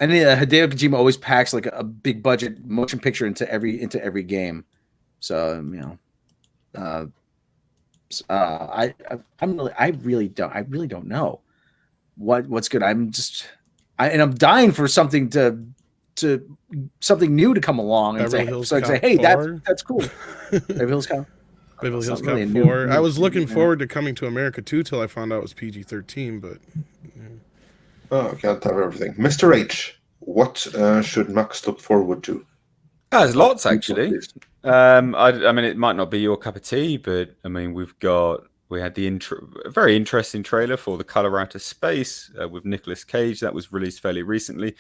Speaker 4: And Hideo Kojima always packs like a big budget motion picture into every game. So I really don't know what's good. I'm dying for something something new to come along and
Speaker 2: Beverly Hills
Speaker 4: so I can say,
Speaker 2: Cop
Speaker 4: hey,
Speaker 2: 4.
Speaker 4: that's cool. Beverly Hills Cop.
Speaker 2: Beverly Hills
Speaker 4: Really
Speaker 2: Cop
Speaker 4: new-
Speaker 2: 4. I
Speaker 4: new-
Speaker 2: was looking
Speaker 4: yeah.
Speaker 2: forward to Coming to America 2 till I found out it was PG-13, but
Speaker 1: Oh, can't have everything. Mr. H, what should Max look forward to?
Speaker 3: There's lots actually.
Speaker 1: Please.
Speaker 3: I mean, it might not be your cup of tea, but I mean, we had the a very interesting trailer for The Color Out of Space with Nicolas Cage that was released fairly recently.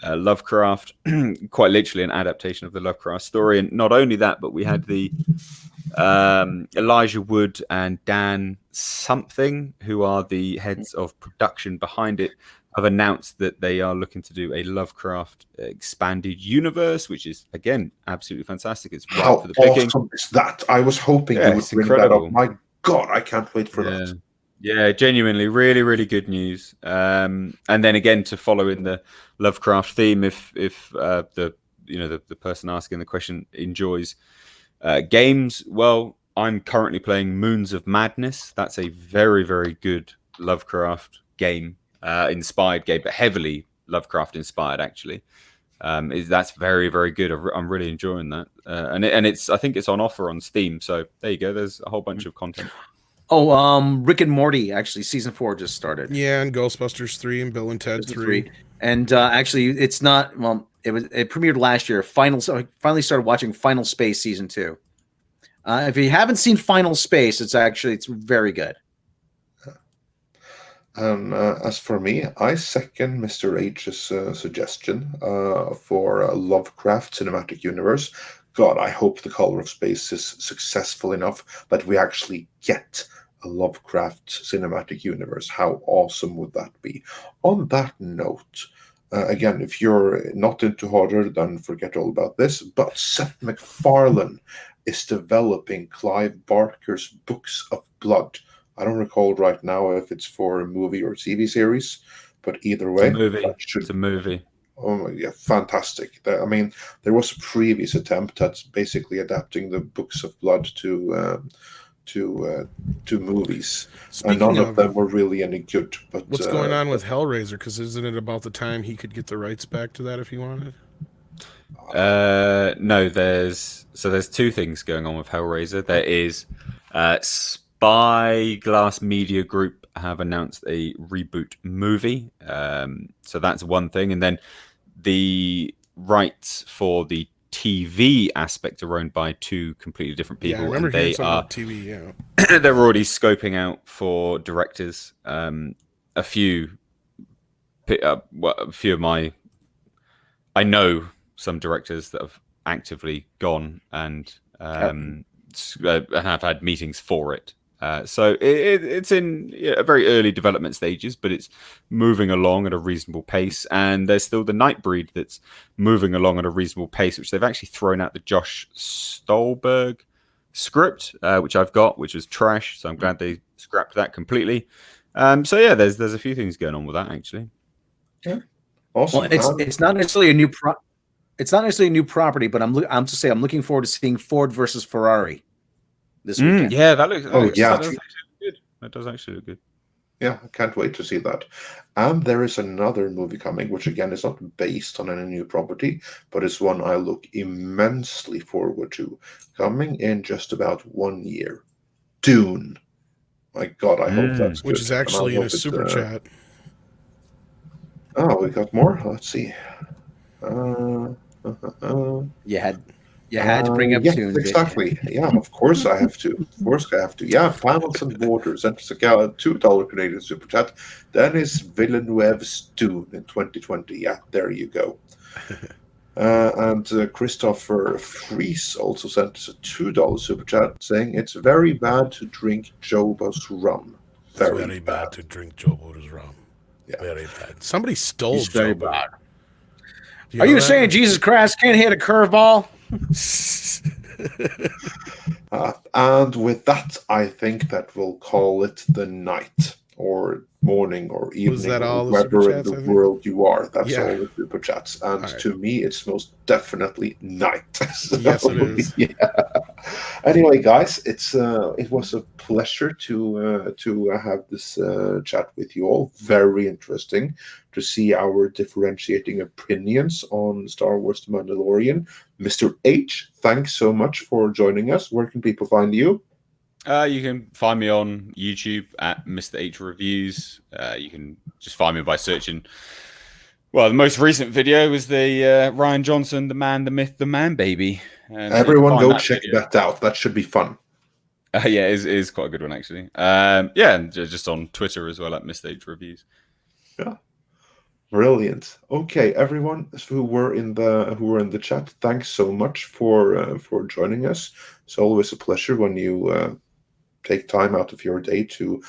Speaker 3: Lovecraft, quite literally an adaptation of the Lovecraft story, and not only that, but we had the Elijah Wood and Dan something, who are the heads of production behind it, have announced that they are looking to do a Lovecraft expanded universe, which is again absolutely fantastic. It's right
Speaker 1: How
Speaker 3: for the picking.
Speaker 1: awesome is that? I was hoping
Speaker 3: Yeah,
Speaker 1: you would
Speaker 3: it's
Speaker 1: bring
Speaker 3: incredible.
Speaker 1: that up. My God, I can't wait for that.
Speaker 3: Yeah, genuinely, really, really good news. And then again, to follow in the Lovecraft theme, if the person asking the question enjoys games, well, I'm currently playing Moons of Madness. That's a very, very good Lovecraft game, inspired game, but heavily Lovecraft inspired actually. That's very, very good. I'm really enjoying that, and it's I think it's on offer on Steam. So there you go. There's a whole bunch of content.
Speaker 4: Oh, Rick and Morty, actually, season 4 just started.
Speaker 2: yeah, and Ghostbusters 3 and Bill and Ted 3.
Speaker 4: And actually, it's not. Well, it premiered last year. So I finally started watching Final Space season 2. If you haven't seen Final Space, it's very good.
Speaker 1: As for me, I second Mr. H's suggestion for a Lovecraft cinematic universe. God, I hope The Color of Space is successful enough that we actually get a Lovecraft cinematic universe. How awesome would that be? On that note, again, if you're not into horror, then forget all about this. But Seth MacFarlane is developing Clive Barker's Books of Blood. I don't recall right now if it's for a movie or TV series, but either way,
Speaker 3: It's a movie.
Speaker 1: Oh yeah, fantastic! I mean, there was a previous attempt at basically adapting the Books of Blood to movies, and none of them were really any good. But
Speaker 2: what's going on with Hellraiser? Because isn't it about the time he could get the rights back to that if he wanted?
Speaker 3: No, there's two things going on with Hellraiser. There is Spyglass Media Group have announced a reboot movie. So that's one thing, and then the rights for the TV aspect are owned by two completely different people.
Speaker 2: Yeah, I remember
Speaker 3: and they are
Speaker 2: TV. Yeah,
Speaker 3: they're already scoping out for directors. A few of my, I know some directors that have actively gone and have had meetings for it. So it's in very early development stages, but it's moving along at a reasonable pace. And there's still the Nightbreed that's moving along at a reasonable pace, which they've actually thrown out the Josh Stolberg script, which I've got, which was trash. So I'm glad they scrapped that completely. So yeah, there's a few things going on with that actually.
Speaker 1: Yeah, awesome.
Speaker 4: Well, it's not necessarily a new it's not necessarily a new property, but I'm looking forward to seeing Ford versus Ferrari this weekend.
Speaker 3: Yeah, that looks.
Speaker 1: Yeah,
Speaker 3: that does actually look good. That does actually look good.
Speaker 1: Yeah, I can't wait to see that. And there is another movie coming, which again is not based on any new property, but it's one I look immensely forward to. Coming in just about 1 year. Dune. My God, I hope that's good.
Speaker 2: Which is actually in a super chat.
Speaker 1: Oh, we got more? Let's see.
Speaker 4: You had to bring up
Speaker 1: yeah,
Speaker 4: Dune.
Speaker 1: exactly. Yeah, of course I have to. Of course I have to. Yeah, Panels and Borders. That's a $2 Canadian super chat. Dennis Villeneuve's Dune in 2020. Yeah, there you go. And Christopher Fries also sent us a $2 super chat saying it's very bad to drink Joba's rum.
Speaker 2: It's very bad to drink Joe Buddha's rum.
Speaker 1: Yeah.
Speaker 2: Very bad. Somebody stole
Speaker 4: It's very
Speaker 2: Joe Buddha.
Speaker 4: bad.
Speaker 2: Do you
Speaker 4: Are
Speaker 2: know
Speaker 4: you
Speaker 2: that?
Speaker 4: saying Jesus Christ can't hit a curveball?
Speaker 1: And with that, I think that we'll call it the night, or morning, or evening,
Speaker 2: that
Speaker 1: or
Speaker 2: all the super
Speaker 1: wherever in
Speaker 2: chats,
Speaker 1: the
Speaker 2: I think?
Speaker 1: world you are. That's
Speaker 2: Yeah.
Speaker 1: all the super chats. And
Speaker 2: All right.
Speaker 1: to me, it's most definitely night. So,
Speaker 2: Yes, it is.
Speaker 1: Yeah. Anyway, guys, it was a pleasure to have this chat with you all. Very interesting to see our differentiating opinions on Star Wars: The Mandalorian. Mr. H, thanks so much for joining us. Where can people find you?
Speaker 3: You can find me on YouTube at Mr. H Reviews. You can just find me by searching. Well, the most recent video was the Ryan Johnson, the man, the myth, the man baby.
Speaker 1: Everyone go check that out. That should be fun.
Speaker 3: Yeah, it is quite a good one, actually. Yeah, and just on Twitter as well at Mr. H Reviews.
Speaker 1: Yeah. Brilliant. Okay, everyone who were in the chat, thanks so much for joining us. It's always a pleasure when you take time out of your day to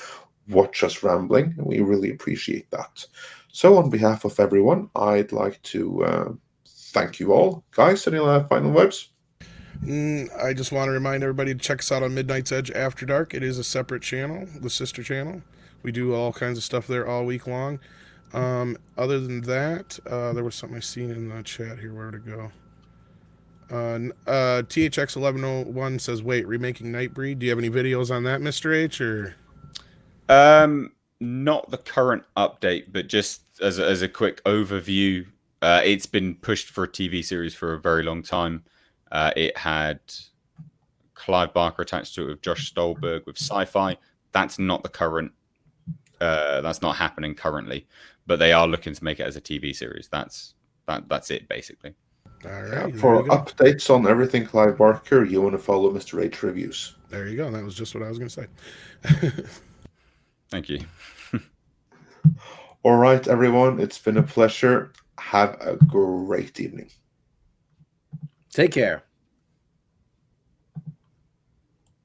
Speaker 1: watch us rambling, and we really appreciate that. So, on behalf of everyone, I'd like to thank you all, guys. Any final words?
Speaker 2: I just want to remind everybody to check us out on Midnight's Edge After Dark. It is a separate channel, the sister channel. We do all kinds of stuff there all week long. Other than that, there was something I seen in the chat here. Where to go? THX1101 says, "Wait, remaking Nightbreed. Do you have any videos on that, Mr. H?" Or
Speaker 3: not the current update, but just as a quick overview, it's been pushed for a TV series for a very long time. It had Clive Barker attached to it with Josh Stolberg with Sci-Fi. That's not the current. That's not happening currently, but they are looking to make it as a TV series. That's it basically.
Speaker 2: All right.
Speaker 1: For updates on everything Clive Barker, you want to follow Mr. H Reviews.
Speaker 2: There you go. That was just what I was going to say.
Speaker 3: Thank you.
Speaker 1: All right, everyone. It's been a pleasure. Have a great evening.
Speaker 4: Take care.